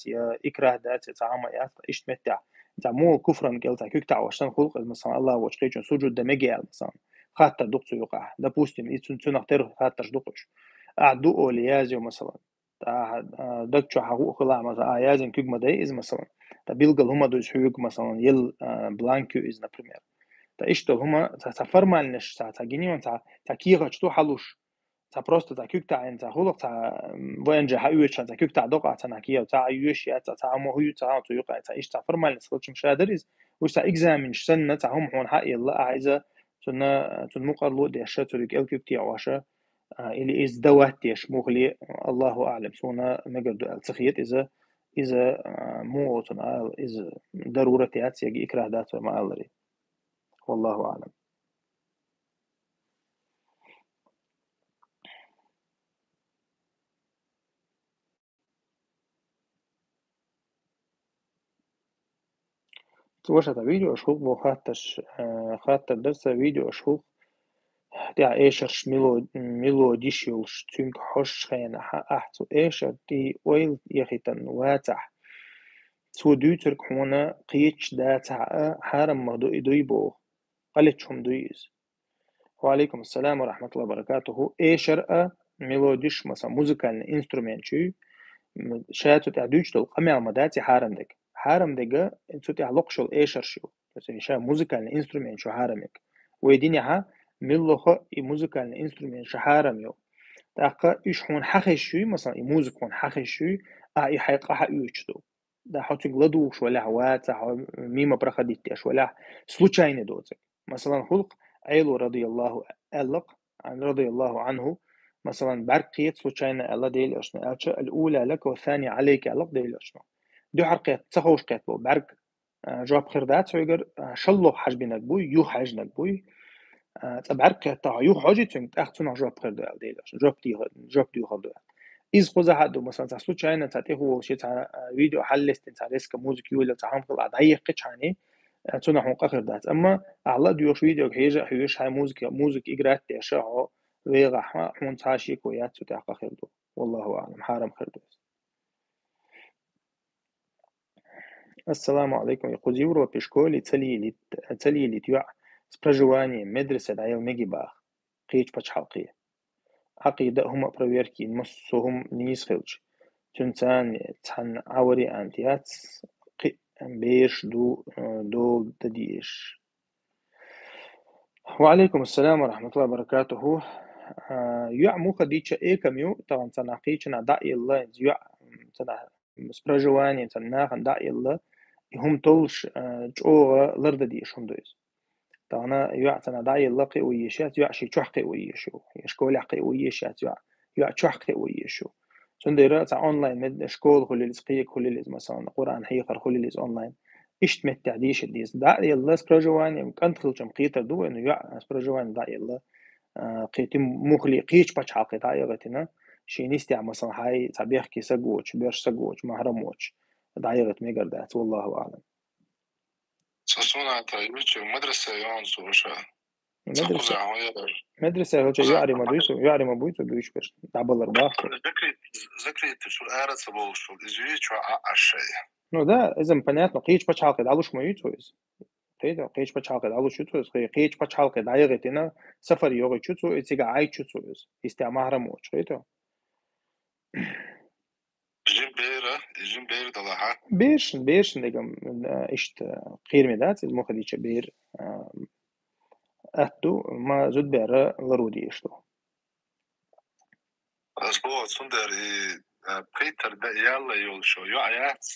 إكراه دات تاع ما يات إيش متع تاع مو كفرا قال تاع كيك تاع وشان خلق مثلا الله وشقيجون سجود دمجي مثلا خاطر دقت يقع допустим يتسنختر خاطر دقش أعدو أوليازيو مثلا تاع دكتشو حقوق خلا مثلا يازن كيك مداي إز مثلا بيلقى هما دوز حقوق مثلا يل بلانكيو إز например إيش هما تا فرمالنش تا جينيون تا كيغا شتو حلوش تا просто تا كيك تاع تا خلق تا وينجا حيوش تا كيك تاع دقع تا نكيا تا يوش يا تا مو هيو تا تو يقع تا إيش تا فرمالنس خلش مش قادر إز وش تا إكزامين سنة تا هم هون حق يلا عايزة تنا تنمقر دي الشاتوريك أو كيك تيا واشا اللي إز دواتيش مغلي الله أعلم سونا نقدر التخيط إذا مو تنا إذا ضرورة يجي إكراه ذات ما ألري والله أعلم توش هذا فيديو أشوف بخاطش خاطر درس فيديو أشوف تاع إيشرش ميلوديشيولش تونك حش خينا أحتو إيشر تي ويل يخيتن واتح تو دوترك هنا قيتش داتع حارم مهدو إدويبو قلتشهم دويز وعليكم السلام ورحمة الله وبركاته إيشر ميلوديش مثلا موزيكال إنسترومنت شاتو تاع دوتشتو قمع مداتي حارم دك انتو تاع لقشل إيشر شو بس شا موزيكال إنسترومنت شو حارمك ويديني ها ملوخ موزيكال إنسترومنت شو حارم يو تاقا إيش هون حخش شوي مثلا موزيك هون حخش شوي أي حيقا حيوتشتو да хоть гладу шваля ваца мимо проходить те шваля случайно доцик مثلا خلق عيلو رضي الله ألق عن رضي الله عنه مثلا برقيت случайно الله ديل أشنا الأولى لك والثانية عليك ألق ديل أشنا دو حرقيت تخوش قيت بو برق جواب خردات سويجر شلو حجبينك بوي يو حجنك بوي تبعرق تاع يو حاجة تنك أختنا جواب خردات ديل أشنا جواب ديو خردات إذا خذ هذا مثلا تحصل شيء تاعته هو شيء تاع فيديو حلست تاع ريسك موزيك ولا تاعهم طلع ضيق يعني تنا حق آخر دات أما على ديو فيديو كهيجا حيوش هاي موزيك إجرات تشاع ويغا حون تاشي كويات تاع آخر دو والله أعلم حارم خير دو السلام عليكم يقول يورو بيشكولي تلي لي تيوع سبجواني مدرسة دايو ميجي باخ قيش بتش حلقية عقيدة هم برويركي نصهم نيس خلج تنسان تحن عوري أنتيات بيش دو تديش وعليكم السلام ورحمة الله وبركاته يعمو خديتش كميو طبعا تناقيتنا دعي الله يع سبراجواني تناخن دعي الله هم تولش جوغا لرد ديش هم دويز طبعا يعتنا دعي الله قويشات يعشي تشح قويشو يشكول قويشات يع تشح قويشو سنديرا تاع اونلاين مد شكول كل سقيه كل مثلا قران حيقر كل اونلاين ايش متعديش ديس دا يلا سبروجوان يمكن تدخل جمقيت دو انه يا سبروجوان دا يلا قيت مخلي قيش باش حقي دا يغتنا شي نستع مثلا هاي تبيخ كي سغوش بيرش سغوش محرموش دا يغت ميغر دات والله اعلم سوسونا تايوتش مدرسة يون سوشا مدرسة هو يعرم بويسو بيش بيش تعبلر باخ ذكرت شو الآرة سبوا شو الإزويت شو عشية ну да إذا понятно قيش باش حقي دالوش ما يتويز قيش باش حقي دالوش يتويز قيش باش حقي دايغتنا سفر يوغي تشوتو إتيغا عاي تشوتويز استعمار موش قيتو جيم بير دلها بيرشن دقم إشت قير مدات المخديش بير أتو ما زود بير ضروري إشتو أسبوع سندر بيتر ده يلا يول شو يو آيات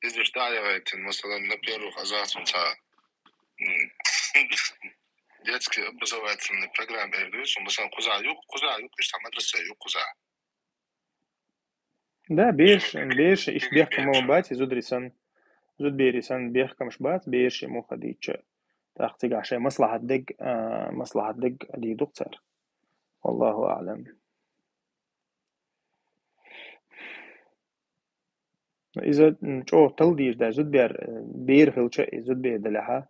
إذا دعوة مثلا نبيرو خزات ونسا детский образовательный программе эрдүс مثلا قزع يوق إشتى مدرسة يوق قزع ده بيرش إش بيحكم مو باتي زود ريسان زود بيريسان بيحكم مش بات بيرش مخديش تحتيج عشان مصلحة دق دي دكتور والله أعلم. إذا جو تلديش ده زود بير هلشة زود بير دلها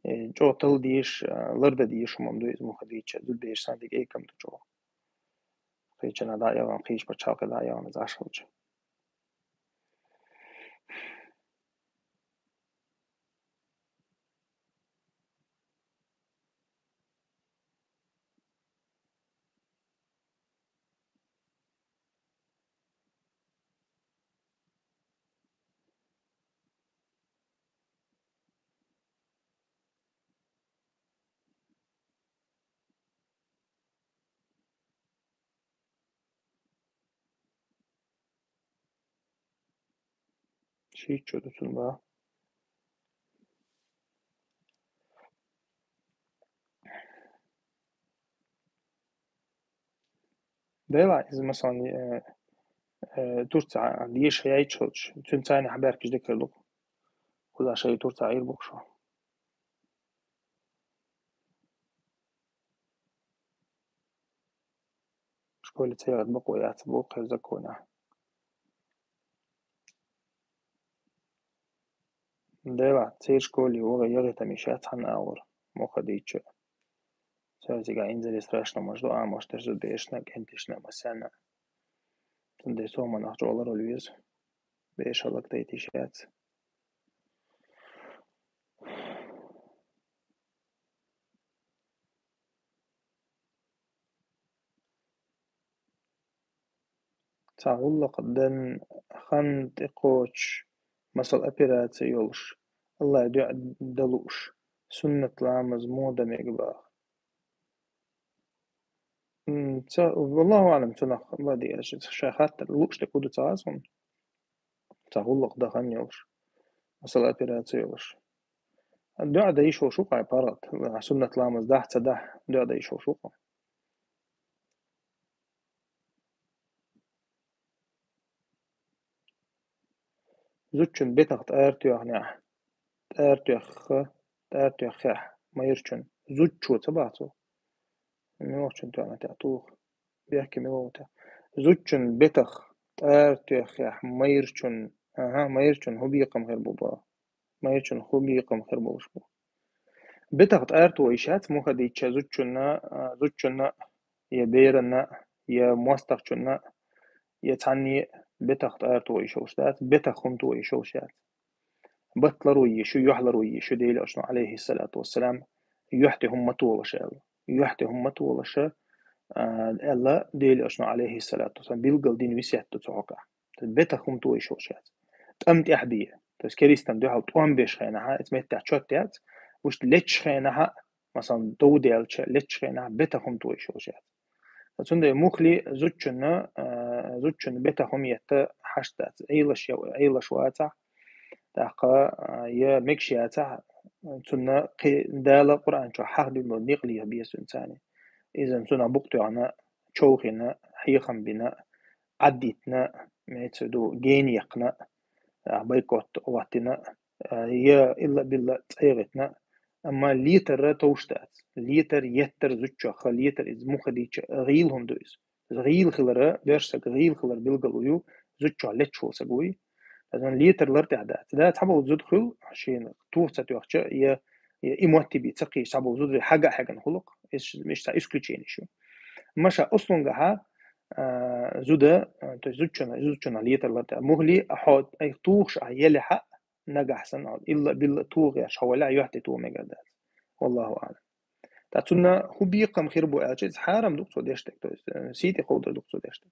جو تلديش لرد ديش ممدو إذا مخديش زود بير سانديك إيه كم جو خيشنا دا يوم خيش بتشاك دا يوم زاش هلشة شيء شو دسون با ده لا إذا مثلا تورتا ديش هي تشوش تنتاني حبار كش ذكر لك كل شيء تورتا عير بوكشو شكون تيغد بقو يعتبوق زكونا ده لا تير شكولي هو غير تمشيات عن أور مخديش سازيغا إنزل страшно možda a možda beşna kentişne masana tunde soma nahjolar oluyoruz beş alakta yetişet تعلق دن خند قوش مسل أبيرات يولش الله يدعى دلوش سنة لامز مودا مقبا والله أعلم تنخ بدي شاخات لوش تكودو تعاصم تعلق ده خن يولش مسل أبيرات يولش دعا ده يشو شوقا عبارات سنة لامز ده تده دعا ده يشو شوقا زوجن بتغت ارتيخ ما يرشن زوجو تبعتو ميوشن تو أنا تعطوه بيحكي ميوتا زوجن بتخ ارتيخ ما يرشن ما يرشن هو بيقم غير بوبا ما يرشن هو بيقم غير بوشبو بتغت ارتو إيشات مو خديتش زوجنا يا بيرنا يا موستقنا يا تعني بتغت ارتو إيشوشات بتخم تو إيشوشات بطلروا يشو يحلروا يشو ديل أشنو عليه الصلاة والسلام يحتي هم طولش يحتي هم طولش ألا ديل أشنو عليه الصلاة والسلام بيلقل دين ويسيحت تتوقع بيتخم تو يشوشات تأمت أحبية تذكريستان دوها وطوان بيش خينها اتمت تحتشوتيات وش لتش خينها مثلا دو ديلش لتش خينها بيتخم تو يشوشات فتسند مخلي زوجن بيتخم يت حشتات عيلش واتع تاقا يا مكشياتا تنا دالا قرآن شو حق دي نقلي بيس إنساني إذا تنا بقتو عنا شوخنا حيخم بنا عديتنا ميتسدو جينيقنا بايكوت واتنا يا إلا بالله تغيرتنا أما ليتر توشتات ليتر يتر زوجة ليتر إز مخديش غيلهم دويس غيل خلرا بيرسك غيل خلر بيلقلويو زوجة لتشو سقوي لأن ليتر لرت عدات ده تحبوا زود خل عشان توصل توقع يا إيموتي بيتسقي تحبوا زود حاجة نخلق إيش مش تايس كليشين شو مش أصلا جها زودا زودشنا ليتر لرت مهلي أحد أي توخش عيال حق نجح سنة إلا بالتوغ حوالي يحتي تو مجدات والله أعلم تعتنا هو بيقام خير بو أجهز حرام دكتور ديشتك سيتي قودر دكتور ديشتك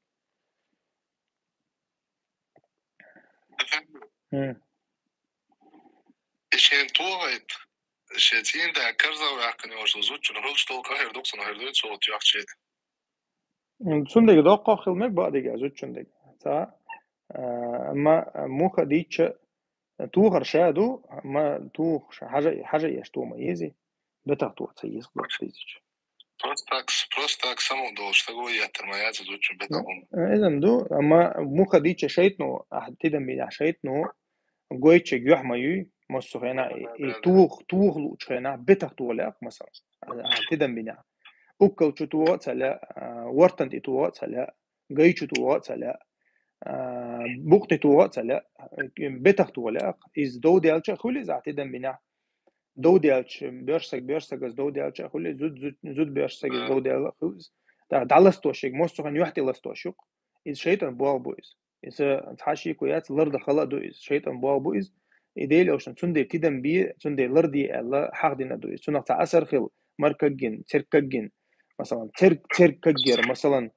إشين توغيت شتين دا كرزا ويعقني وشوزوت شنو هلش توقع هردوك سنو هردوك صوت يعقشيد Sunday doqqa xilmek ba'diga zutchunday. Sa ما موخ ديتش توغر شادو ما توغ حاجة يشتو ميزي بتاع تو تسيس قدر تيزيش. Простак само долж того я термаяц зутчун бетагом. إذن دو أما موخ ديتش شيتنو أحديدا بيا شيتنو قويتش جوح مايو مصو هنا توغ لوتش هنا بتاع تولاق مثلا أحديدا بيا أوكل شتوه تلا ورتن تتوه تلا جاي شتوه تلا بوقت توه تلا بتاع تولاق إز دو ديالش خولي زعتيدا بيا دو ديالش بيرسك از دو ديالش خولي زود بيرسك از دو ديال خوز دالس توشيك مصو هن يحتي لس توشيك إز شيطان بوال بويز إز تحاشي كويات لرد خلا دو إز شيطان بوال بويز إديل أوشن تندي تيدم بي تندي لردي ألا حق دينا دو إز تنقطع أسر خل مركجين تركجين مثلا تركجير مثلا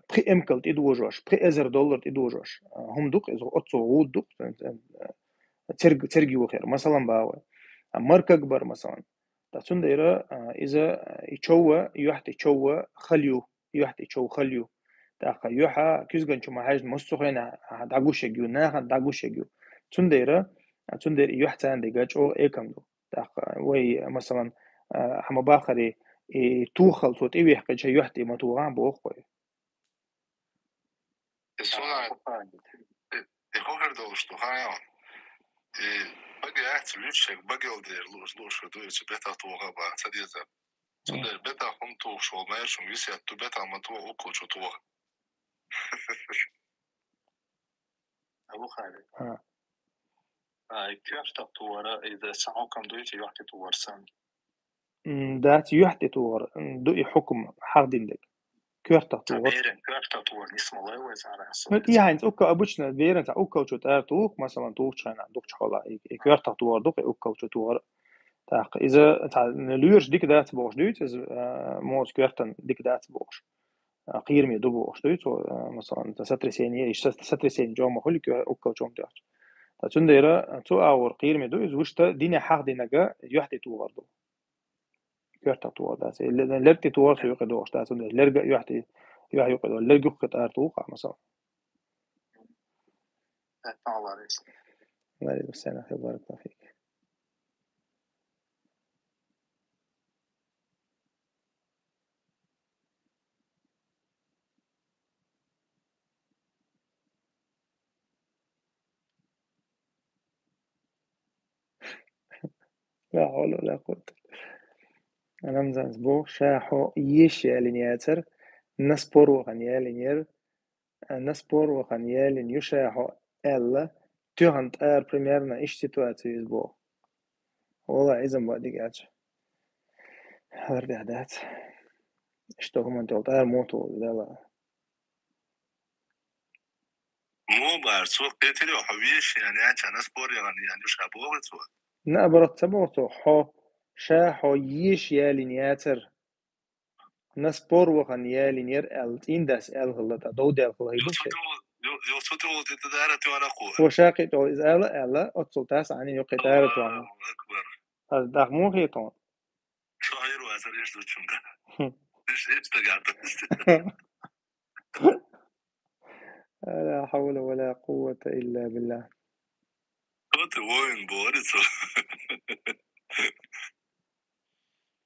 بخي إمكل تدوجوش بخي أزر دولار تدوجوش هم دوك إز أتصو غود دوك ترجي وخير مثلا باوي مرك أكبر مثلا تسنديرة إذا يشوه يحت يشوه خليو يحت يشوه خليو تاخا يوحى كيزغن شو ما حاجة مستخدمة دعوش يجيو ناخا دعوش يجيو تسنديرة يحت عندي جاج أو إيكم دو تاخا وي مثلا حما باخري توخل صوت إيه يحكي شيء يحت ما توغان بوخوي السؤال يخوخر دوش تخايا بقي أحت لوشك بقي ودير لوش دوش بيتا توغا با تديزا تندر بيتا هم توغ شو ما يرشم يسيا تو بيتا ما توغ أوكو شو توغ أبو خالد كيف تطور إذا سعوا كم دويتي يحكي تطور سن دات يحت توغر دوي حكم حق ديندك كيرتا توغر كيف تطور نسمع الله وزارة يعني اوكا ابوشنا بيرن تاع اوكا وشو تاع توك مثلا توك شانا دوك حولا كيرتا توغر دوك اوكا وشو توغر تاع اذا تاع لورش ديك دات بوش دوت از موز كيرتن ديك دات بوش قيرمي دو بوش دوت مثلا تستر سيني ايش تستر سين جو ما هولك اوكا وشو تاع تنديرا تو اور قيرمي دو از وشتا دينا حق دينغا يحتي توغر دو كيرتا توغر دات لرتي توغر سو يقدوش دات لرغا يحتي يقدو لرغو قطار توقع مثلا الله عليك. وعليكم السلام بارك الله فيك. لا حول ولا قوة. أنا مزانز بو شاحو يشيالين ياتر نسبور وخان يالين نسبور وخان يالين يشاحو ألا تهانت بريميرنا إيش سيتواتي بو والله إذن بعدك عاج هذا بعدات إشتو هم أنت قلت موتو لا مو بارسو قتلي وحويش يعني عشان نسبور يعني شابوه تو نأبرت تبوتو حو شاحو يشيالين ياتر نسبور وخان يالين إنداس هلا دودي هلا هيبوشي يوتو تدارت وانا قوة وشاقي تو إز ألا أتصل تاس عني يقي تارت وانا أكبر هذا داخمو خيطون شاير واسر يشتو تشمكا إيش تقعد لا حول ولا قوة إلا بالله. كنت وين بوريتو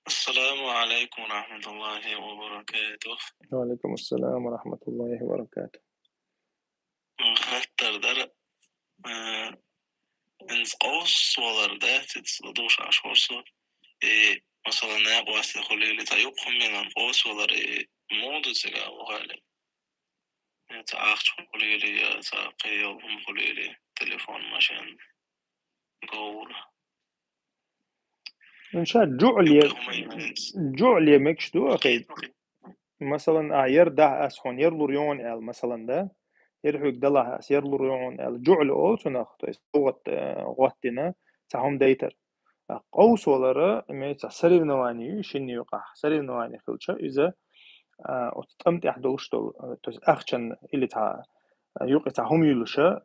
السلام عليكم ورحمة الله وبركاته. وعليكم السلام ورحمة الله وبركاته. خاطر در إنس قوس ولا تتصدوش عشورسو مثلا ناب واسي خليلي تيقهم من قوس ولا مود زجا وغالي تعاقش خليلي تاقيهم خليلي تليفون ماشين قول إن شاء جعل مكشدو أخي مثلا يردع أسخن يرلوريون ال مثلا ده يرحق دلها أس يرلوريون ال جعل أول سنخت غوتنا تهم ديتر قوس ولا ميت سرير نواني شنو يقع سرير نواني خلشة إذا وتستمتع دوشتو تز أخشن اللي تاع يقطع هم يلوشة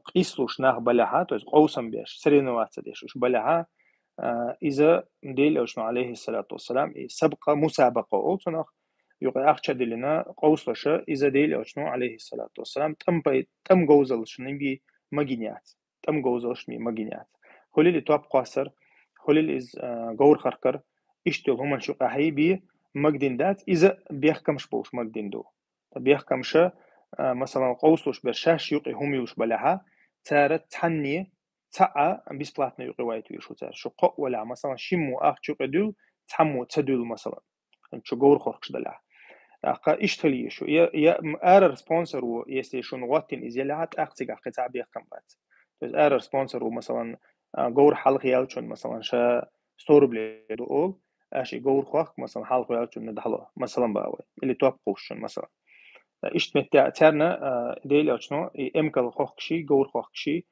قيسلوش ناخ بلعها توز قوسم بيش سرينوات ديش وش بلعها إذا ديل أوشنا عليه الصلاة والسلام سبقة مسابقة أوتناخ يقع أخشى دلنا قوسلوشة إذا ديل أوشنا عليه الصلاة والسلام تم جوزلش نبي مجنيات تم جوزلش نبي مجنيات هولي اللي تواب قاصر هولي اللي إز جور خركر إشتغل هم شو قاهي بي مجدين دات إذا بيحكمش بوش مجدين دو بيحكمش مثلا قوسلوش برشاش يقي هم يوش بلعها تارت تحني تاع بيسبلاتنا يقي وايتو يشو تار شو قو ولا مثلا شمو شو قدول تحمو تدول مثلا شو جور خوركش دلع أقا إشتلي شو يا أرر سبونسر و يستي شو نواتين إزيلات أختي قطع بيحكم بات بس أرر سبونسر ومثلا جور حلق يالشون مثلا شا ستور بليدو أول أشي جور خوك مثلا حلق يالشون ندحلا مثلا باوي اللي توقفوشون مثلا إشت متى ترنا ديل أشنو إمكال خوكشي جور خوكشي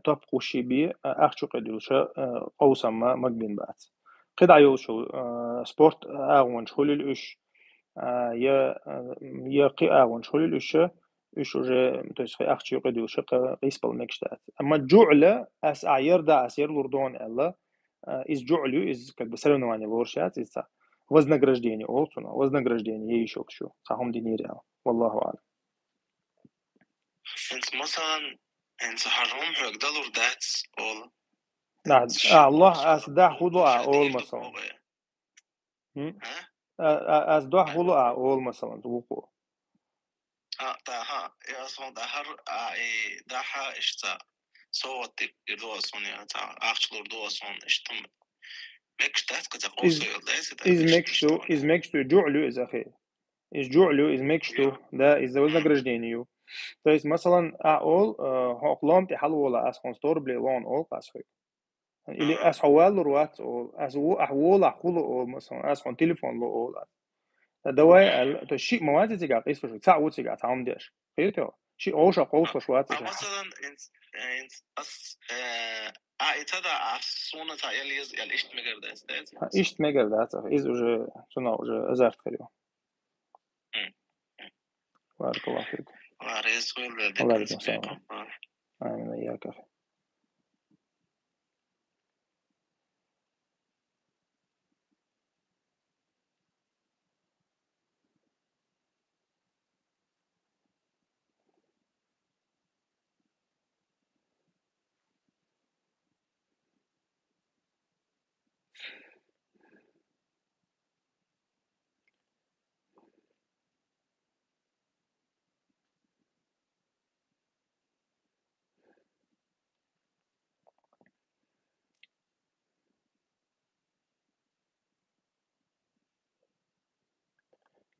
توقفوشي بي أخشو قدوشة قوسم ما مقبين بات قد عيوشو سبورت أغوان شغل الإش يا قي أغوان شغل الإش إش وجه تسخي أخشو قدوشة قيسبل مكشتات أما جعلة أس أعير دا أسير لردون ألا إز جعلو إز как бы соревнование воршат إز вознаграждение олсуна вознаграждение يشوك شو صحهم دينيريا والله أعلم. انت مثلا انت حرام هيقدروا داتس all نعم الله أسدع خلوع أول مثلا أسدع خلوع أول مثلا توقو تاها يا صون دهر داها اشتا صوتك يدوسون يا تا أخشلور دوسون اشتم مكشتات كذا قوسو يلدايس إز مكشتو جعلو إز أخي إز جعلو إز مكشتو ده إز вознаграждение. То есть مثلا أول هقلام تحلو ولا أسخن ستور بليلون أول قاسخي или أسحوال روات أول أسو أحول أحول أول مثلا أسخن تليفون لو أول دواء الشيء مواد تيجا قيس وش تعود تيجا تعم ديش خيرته شيء أوش قوس وشوات مثلا انت أس إتدا أسونا تا يليز يليشت مجر داس إيش مجر داس إز وجه سنا وجه أزارت خيره بارك الله فيك واريس ولا الله عليكم السلام آمين وإياك أخي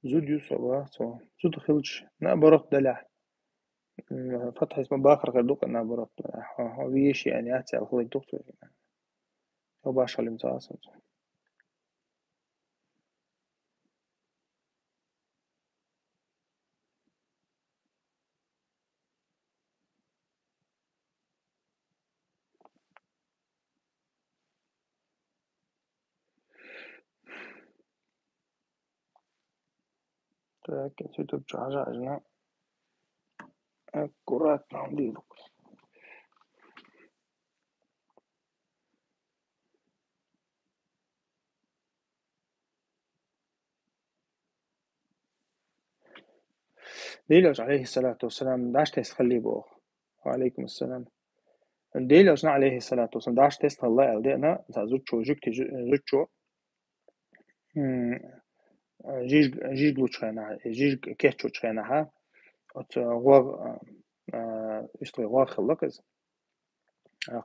زود يوسف زود خلش نبرق دلع فتح اسمه باخر غردوق نبرق دلع هو بيش يعني أتى الخلي دكتور هو باش اللي متواصل تأكد يوتيوب حاجة عجنا كرات نعم ديلو ديلوش عليه الصلاة والسلام داش تخليه بوخ وعليكم السلام ديلوش عليه الصلاة والسلام داش تست الله ألدينا زوجو جكتي زوجو جيج بلوتشينا جيج كيتشو تشيناها أت غوغ يشتغل غوغ خلقز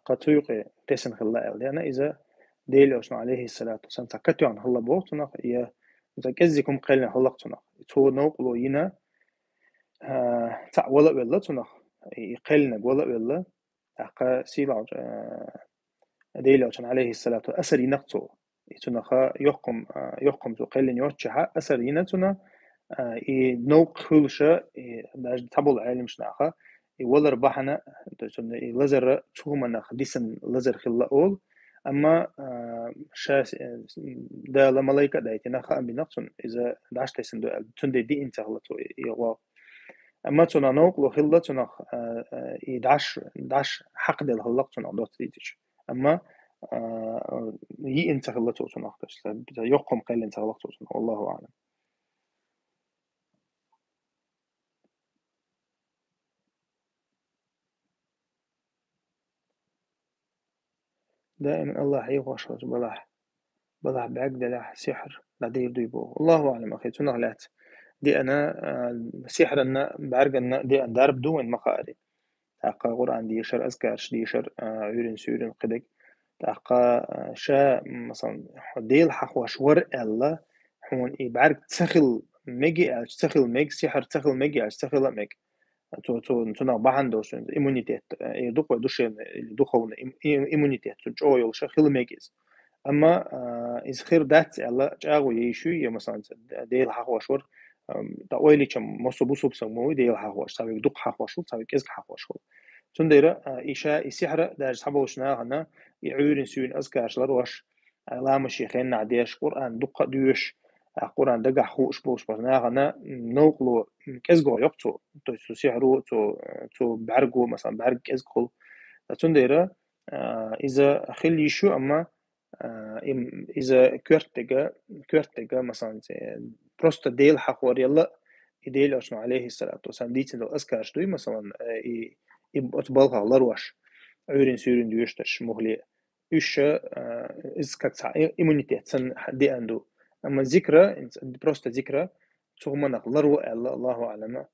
قطيق تسن خلا ألدينا إذا ديلوش عليه الصلاة والسلام تكتو عن خلا بوختنا إياه إذا كزيكم قلنا خلقتنا تو نوقلو ينا تاع ولا ولا تنخ يقلنا ولا ولا أقا سيلاج ديلوش عليه الصلاة والسلام أسر ينقطو تنخ يقم تقلن يوتشها أسر ينتنا نوق خلشة داش تبول عالم شناخه يولر بحنا تسون لزر تهمنا خديسن لزر خلا أول أما شاس دا لملايكة دايتنا خا بنقصن إذا داش تسن دو تندي دي إنت خلتو يوا أما تنا نوقلو خلة تنا داش حق دل هلاق تنا دوت ديتش أما يي أنت خلة تنا خدش يقوم قيل أنت خلة تنا والله أعلم. دائما الله يغوش بلح بعقد له سحر لا دير يبو الله أعلم أخي تنغلات دي أنا سحر أن بعرق أن دي أن دارب دوين مقاري تاقا قرآن ديشر أذكارش ديشر عيرين سيرين قدك تاقا شا مثلا ديل حقوش ور ألا حون بعرق تسخل ميجي تسخل ميج سحر تسخل ميجي تسخل ميج تو نغبحان دوش إيمونيتيت يدوق ودوش يدوقون إيمونيتيت جو يلش خل ميجيز أما إذا خير دات على جاو يشو يا مثلا ديل حقوشور تأويلي كم مصوبوسو بسموه ديل حقوش سوي دوق حقوشو سوي كيز حقوشو تنديرة إيشا السحر دار سحبوشنا هنا يعورن سوين أذكارش لروش لا مشيخين نعديش قرآن دق دوش قرآن دقع خوش بوش برنا هنا نوقلو كيزغو يقتو تو سحرو تو بعرقو مثلا بعرق كيزغو تنديرة إذا خل يشو أما إذا كورتجا مثلا просто ديل حقور يلا يديل أشنو عليه الصلاة والسلام ديتن لو أذكر شتوي مثلا أتبالها لروش عورين سورين ديوشتش مهلي إيش إذكر إيمونيتيت سن دي عنده أما ذكرى просто ذكرى تغمنا لرو الله أعلم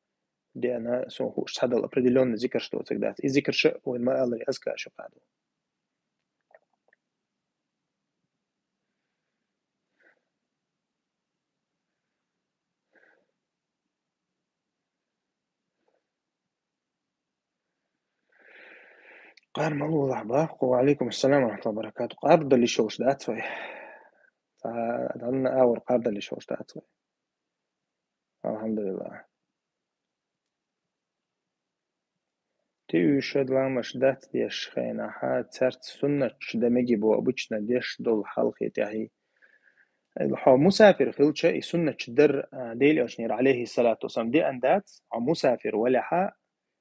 دي أنا سوهوش هذا الأبريديلون ذكر شتو تقدر ذكر شيء وين ما الله أذكر شو قاعد قار مالو لحظة وعليكم السلام ورحمة الله وبركاته قارد اللي شوش دات فاي فأدعنا أول قارد اللي شوش دات فاي الحمد لله تيو شد لامش دات ديش خينا حاد سرت سنة دمجي بو أبوشنا ديش دول حلقة تاهي الحو مسافر خلشة سنة در ديل أشنير عليه الصلاة والسلام دي أندات أو مسافر ولا حا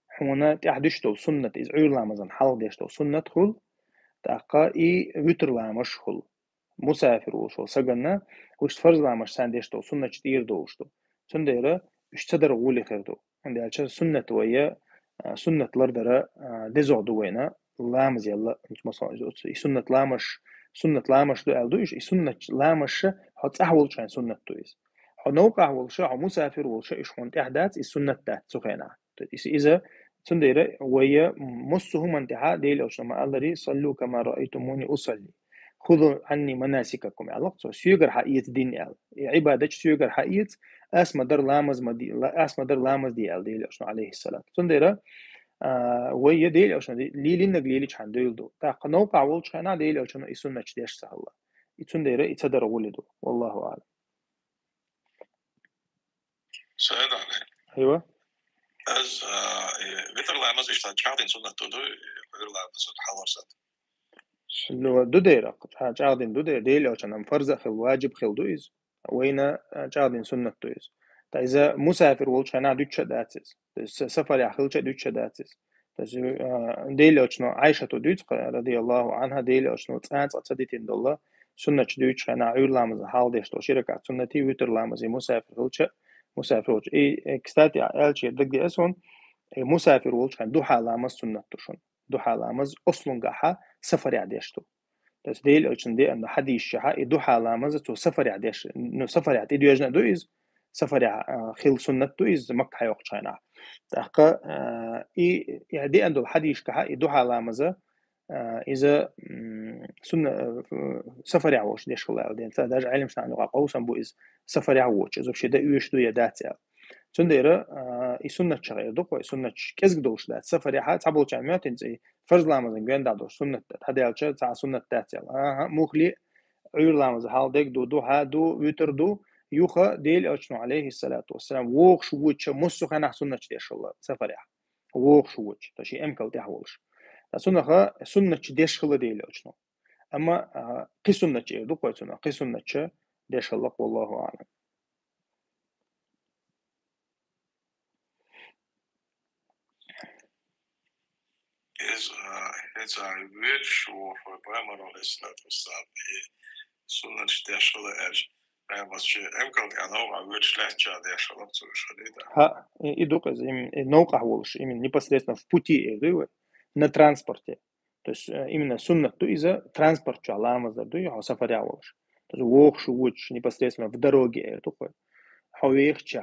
حونا تحدش دول سنة إز عير لامزن حلق ديش دول سنة خل تاقا وتر لامش خل مسافر وشو سجنا وش فرض لامش سانديشتو سنة كتير دوشتو سنديرة وش تدر غولي خيرتو عندي على سنة ويا سنة لردرة دزع دوينا لامز يلا انت مثلا سنة لامش دو ألدو إيش سنة لامش حط أحول شان سنة تويس حنوق أحول شا مسافر وشا إيش حنت أحداث السنة تات سخينا إذا سنديرة ويا مصهم انتهاء ديل أو شما الله صلوا كما رأيتموني أصلي خذوا عني مناسككم علاقة سيجر حقيقة دين ال عبادة سيجر حقيقة أسمى در لامز دي ال ديل أشنا عليه الصلاة تندرة ويا ديل أشنا لي لينك ليلي كان ديل دو تاق نوقع ولش خنا ديل أشنا يسون نشديش سهلا تندرة يتدر ولده والله أعلم. سؤال عليه. أيوة. از مثل لامز اشتاد شاطين سنة تودو غير لامز الحوار سات. شنو دوديرة جاردين دودير ديل أشنا فرز خل واجب خل دويز وين جاردين سنة دويز. إذا مسافر ولش خنا دوتش داتس سفر يأخذ دوتش داتس. ديل أشنا عائشة دوتش رضي الله عنها ديل أشنا تانس أتصديتين الله سنة دوتش خنا عير لامز حال ديش تو شركة سنتي ويتر لامز مسافر ولش مسافر ولش كستاتي ألشي دقي أسون مسافر ولش خنا دو حال لامز سنة توشون دو حال لامز أصلن قاحة سفر يعديشتو بس ديل أشن دي أن حد يشحا دو حال لامز تو سفر يعديش نو سفر يعدي دو يجنا دويز سفر خيل سنة دويز مك حيوق شينا تحقا يعدي أن دو حد يشكحا دو حال لامز إذا سنة سفر يعوش ديش خلال دين تداج علم شنان لغا قوسا بو إز سفر يعوش إذا بشي دا يوش دو يداتي تنديرة سنة شغير دوق سنة كزق دوش دات سفر يحات تعبو تعميات إنزي فرز لامزن جوين دادوش سنة هذا يالشة تاع سنة تاتي موخلي عير لامز حال ديك دو هادو ويتر دو يوخا ديل أشنو عليه الصلاة والسلام ووخ شووتش مصو خنا سنة ديش الله سفر يح ووخ شووتش تشي أمكل تحولش سنة ديش خلا ديل أشنو أما قي سنة دوق سنة قي سنة ديش الله والله أعلم. It's a rich or for Brahman on this level stuff. Sunnah Dashal Edge. I was Emkel Ganova, which lecture Dashal to Shadida. ها идут наука волш именно непосредственно в пути на транспорте. То есть именно суннат то из-за транспорта лама за дуй, а сафаря волш. То есть вохш уч непосредственно в дороге такой. هويخش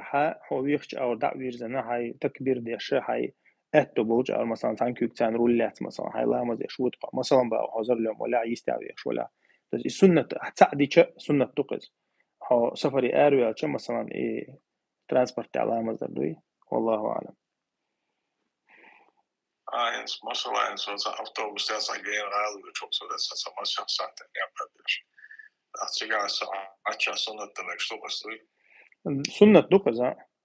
أو دعوير زنا هاي تكبير ديش هاي أتو بوج أو مثلا تانكيك تان رولات مثلا هاي لا مزيش وطقة مثلا بقى حضر لهم ولا يستعويش ولا بس السنة هتساعدي سنة تقز هو سفري أروي مثلا إيه ترانسبورت على مصدر دوي والله أعلم. Ens مثلا ens så autobus där så grejer all vi tror så det så som jag sagt jag publish. Att jag så att såna det mig så vad står. سنة تقز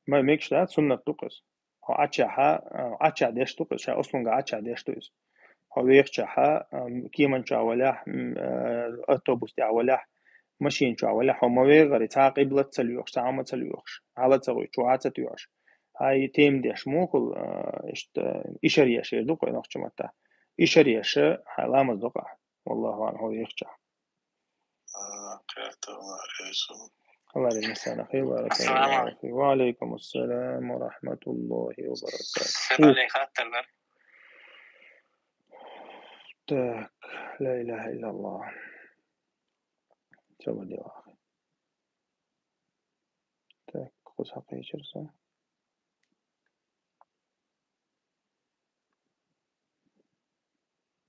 ما ميكش ده سنة تقز هو أتشا ديش تقز شا أصلا أتشا ديش تقز هو يخشى كيمان شا ولا أوتوبوس تاع ولا ماشين شا ولا هو ما غير تعقب لا تسليوخ تعمل تسليوخ على تسوي شو عاد تيوش هاي تيم ديش موكل إشت إشارية شيء دوقة نخش متى إشارية شيء حلامة دوقة والله عنه هو يخشى. قرأت الله رسول. الله يمسنا خير بارك الله فيك وعليكم السلام ورحمة الله وبركاته. تاك لا إله إلا الله. شو بدي أخي تاك خذ حقي شرسة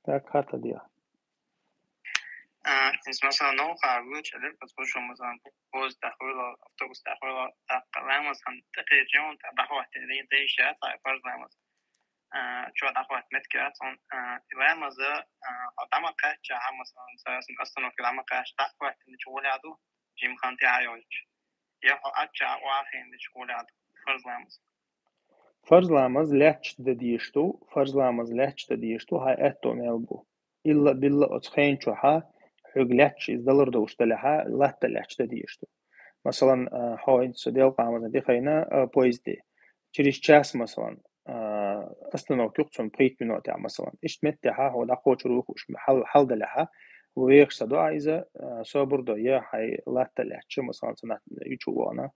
تاك خاطر دي إنس مثلا نوقع روش أدل بس بوشو مثلا بوز تحويل أوتوبوس تحويل تقلام مثلا تقيجون تبحوح تدين ديشات على فرض مثلا شو تحوح متكات on إلا مثلا عدم قاش عم مثلا ساسن أصلا في عم قاش تحوح تنشغل عدو جيم خانتي عيوش يحو أتشع واحد نشغل عدو فرض مثلا فرض لامز لاتش دديشتو فرض لامز لاتش دديشتو هاي أتو ميلبو إلا بالله أتخين شوها حق لاتش إزدلر دوشتلها لا تلاتش دديشتو مثلا هاي سديل قامز دي خينا بويزدي через час مثلا أصلا وقتهم بقيت منوتة مثلا إيش متها هو دقوة روح وش حل دلها ويخ صدوا إذا صبر ضيا هاي لا تلاتش مثلا سنة يشوفونا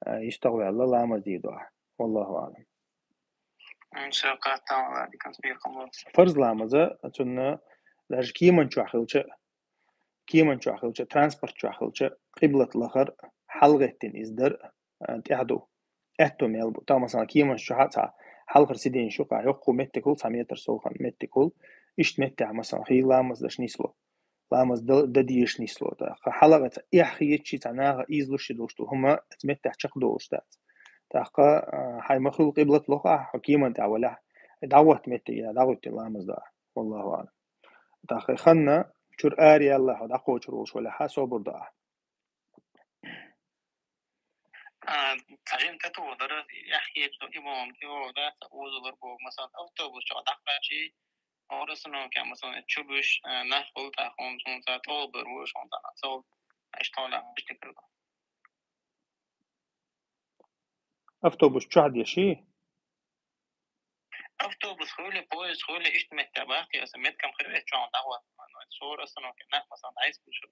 يشتغل على لا مزيدوا والله أعلم. فرض لامزه أتونا لج كيمن شو ترانسبورت شو قبلة الآخر حلقتين إصدار تعدو أتو ميلبو تا مثلا كيمن شو حتى حلقة سيدين شو قا يقو متكول 100 متر سوخن متكول إشت متع مثلا خي لامز دش نيسلو لامز دديش نيسلو تا حلقة إحيتشي تناها إزلو شدوشتو هما تمتع شقدو أشتات تاقا هاي مخلوق قبلة لقا حكيمة تعولا دعوت متى دعوت لامز دا والله أعلم تاقا خنا شر آري الله دعوت شروش ولا حاسوبر دا عشان تتو درس يحكي إمام كيو درس أوزو بربو مثلا أوتوبوس شو دقاشي أورسنو كان مثلا تشوبش نخل تاخون شون تول برو شون تول أشتغل بشتكل أفتوبوس شهد يشي أوتوبوس خولي بويس خولي إيش متباقي أسميت كم خلوه شون دعوة صور أصلا كنا مثلا عايز بشوف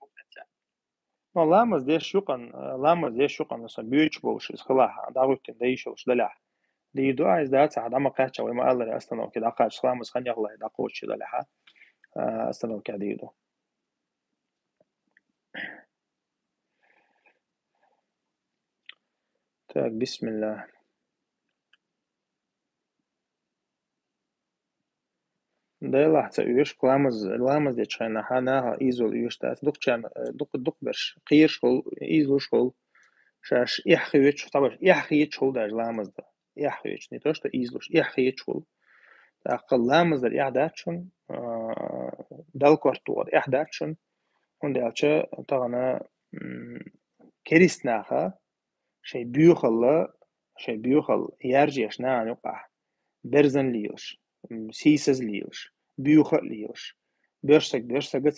لامز ديش شقن مثلا بيوتش بوش خلاها دعوت ديش وش دلح دي دو عايز دات عاد ما قاعد شوي ما الله أصلا وكذا قاعد لامز خني الله دعوت شو دلها أصلا وكذا دو تاك بسم الله ده لحظة يوش لامز دي تشانا هانا إيزول يوش تاس دوك تشان دوك برش قير شغل إيزول شغل شاش إحخيوش طبعا إحخيوش شغل داج لامز ده إحخيوش نيتوش تا إيزلوش إحخيوش شغل تاقل لامز ده إحداتشون دال كورتور إحداتشون هندي ألشا تغنى كريسناخا شي بيوخل يارجيش نان يقع برزن ليوش سيسز ليوش بيوخل ليوش برسك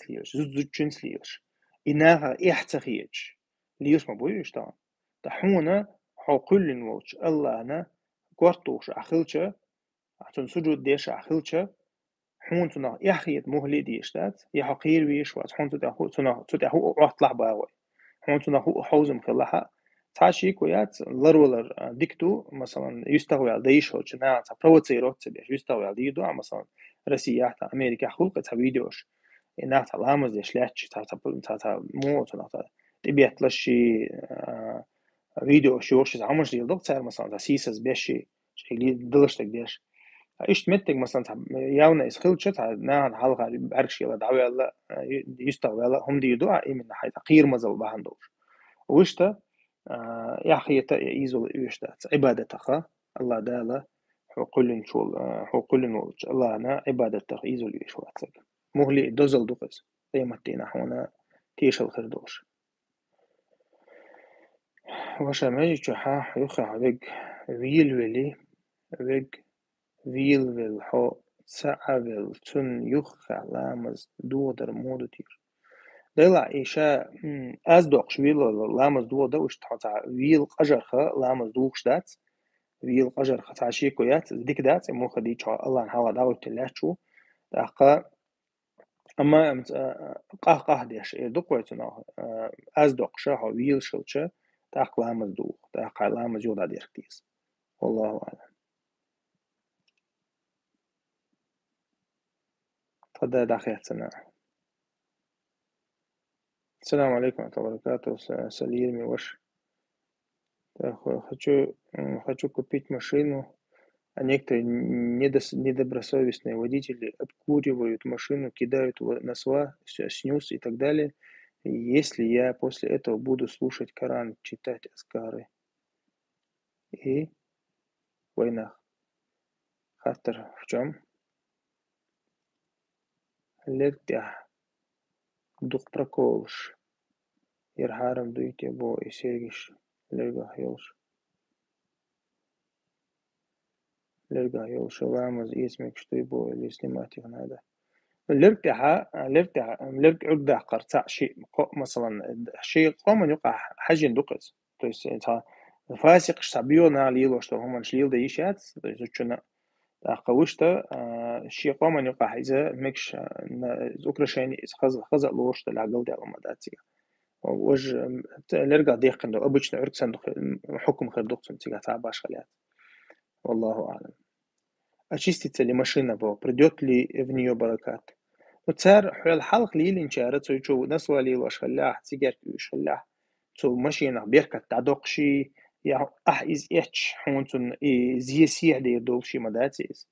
ليوش زوجنس ليوش إنها إحتخيج ليوش ما بويش طبعا تحونا حقل نوش الله أنا قرطوش أخلشة عشان سجود ديش أخلشة حون تنا يحيد مهلي ديشتات يحقير ويش وات حون تنا أطلع باوي حون تنا هو حوزم خلاها تاشي كويات لرولر ديكتو مثلا يستوي على ديش هو جنا تبروتسيروت بيش يستوي على ديدو مثلا روسيا أمريكا خلقت فيديوش إنها تعلمز ديش لاتش تا موت تا تبيت لشي فيديو شوش عمش دي ضغط صار مثلا سيسس بيشي شيء دلشتك ديش إيش تمتك مثلا ياونا إسخيلتش ناهن حلقة بعرفش يلا دعوة يلا يستوى يلا هم دي يدوع إيه من ناحية قير مزل بهندوش وشتا يا أخي يزول يشتا عبادتك الله دالا حقول شول حقول نولج الله أنا عبادتك يزول يشواتك مهلي دوزل دوقس قيمتنا حونا تيش الخردوش وش ماجي تشحا يخا عبق ويل ولي عبق ويل والحو سعبل تن يخا لامز دودر مودتير ديلا إيشا أزدوق شويل لامز دودا وش تحطع ويل قجرخا لامز دوقش دات ويل قجرخا تعشي كويات ديك دات مو خدي الله نحاول داوت تلاتشو داقا أما قه ديش دوقويتنا أزدوق شاها ويل شلشا داق لامز دوق داق لامز يودا ديركتيز والله أعلم تفضل داخيتنا السلام عليكم ورحمة الله وبركاته Салирми ваш. Хочу купить машину, а некоторые недобросовестные водители обкуривают машину, кидают на СВА, снюс и так далее. И если я после этого буду слушать Коран, читать аскары и в войнах. Хаттер в чем? Лертя дух проколш. Ирхарам дуйте бо и сергиш лерга йолш. Лерга йолш ламаз اسمك что и бо или снимать их надо. الارتاح عقدة قرصاء شيء مثلا شيء قوم يقع حاجة دقز то есть это فاسق شعبيونا ليلو что هم شليل ده يشات то есть учنا قوشته شيء قوم يقع إذا مكش زوكرشين خز لوش العقل ده ما داتي وج لرجع ديق عنده обычно عرق صندوق حكم خردوق صندوق تعباش خليات والله أعلم очистится ли машина придет ли в нее баракат وتصار حول حلق ليل إنشارت سو يشوف نسوا ليل وشلاح سيجار وشلاح سو مشينا بيركت تعدقشي يا إز إتش حونتون زي سيح دي دوشي مداتيز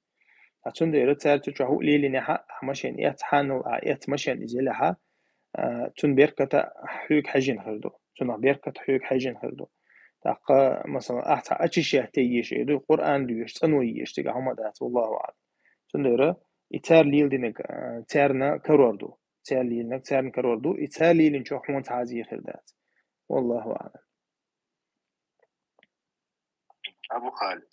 هتون دي رتصار تشوف ليل نها مشين إت حانو إت مشين إزلها تون بيركت حيوك حاجين خردو تون بيركت حيوك حاجين خردو تاقا مثلا أحتا أتشي تيش يدو القرآن ديش تنويش تيجا هما دات والله أعلم تون دي إتار ليل دينك تارنا كروردو تار ليلنك تارن كروردو إتار ليلن شو حمون تعزي خردات والله أعلم أبو خالد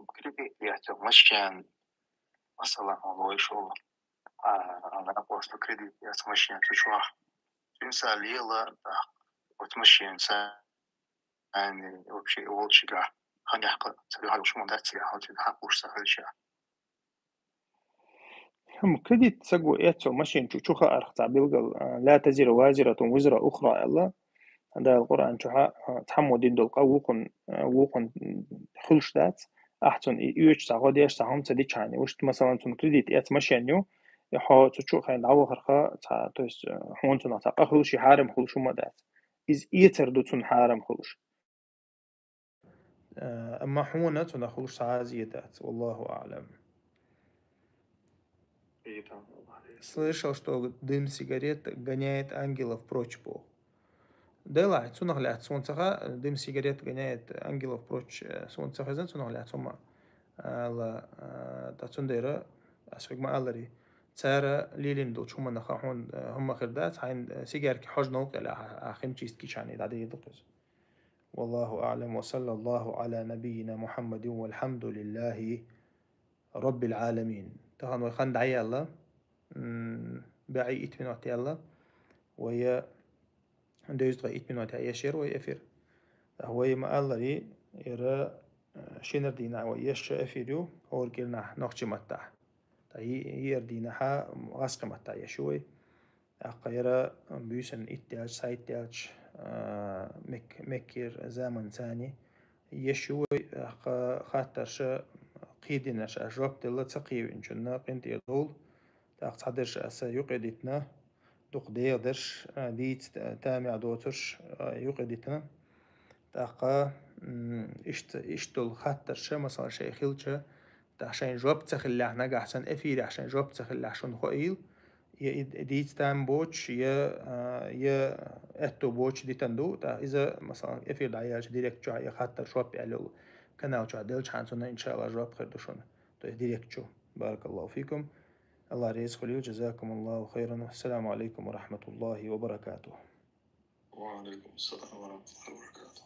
كريدي يحتاج مشيان مثلا والله شو أنا أقول كريدي يحتاج مشيان تشوه إنسان ليلا وتمشي إنسان يعني وبشي أول شيء قاع خلي حق تبي هذا وش منداتي حاول تحق وش سهل شيء هم كريديت سجوا إيتو ماشين تشوخا أرخ بيلقى لا تزر وازرة وزر أخرى الله هذا القرآن شوها تحمل دين دول وقن خلش دات أحسن يوش تعوديش تعهم تدي شاني وش مثلا تون كريديت إيت ماشينيو يحو تشوخ عند عو خرخا تويس حون تون تاق خلش حارم خلش ما دات إز إيتر دو تون حارم خلش أما حونة تون خلش عازية دات والله أعلم Слышал, что дым сигарет гоняет ангелов прочь Бог. Дела, цунах лят солнцеха, дым сигарет гоняет ангелов прочь солнцеха, зен цунах лят сома. ла тацундера асфигма аллари. цара лилин дол чума нахахун هم خردات حين سيجارك حج نوك لا آخم چیست كيشاني دادي دقز والله أعلم وصلى الله على نبينا محمد والحمد لله رب العالمين تهان ويخان دعي الله بعي إتمنوات الله وهي دوست غي إتمنوات يشير ويأفر هو ما الله لي يرى شينر دينا ويش أفيدو أورجلنا نقش متى تاي دينا ها غسق متى يشوي أقيرا بيسن إتاج سايتاج مكير زمن ثاني يشوي خاطرش قيدناش أجربت الله تقيو إنشنا قنت يدول تقدرش أسا يقعدتنا دوق ديردش ديت تامع دوترش يقعدتنا تاقا اشتل خاطرش مثلا شي خيلش عشان جوب تخلي احنا أحسن أفيد عشان جوب تخلي عشان خيل ديت تام بوتش يا اتو بوتش دي تندو تا إذا مثلا أفيد عياش ديريكت جو عيا خاطر شوب يعلو كناو جو عدلش حانسونا إن شاء الله جواب خير دوشونا تو ديريكت جو بارك الله فيكم الله رزق لي وجزاكم الله خيرا والسلام عليكم ورحمة الله وبركاته. وعليكم السلام ورحمة الله وبركاته.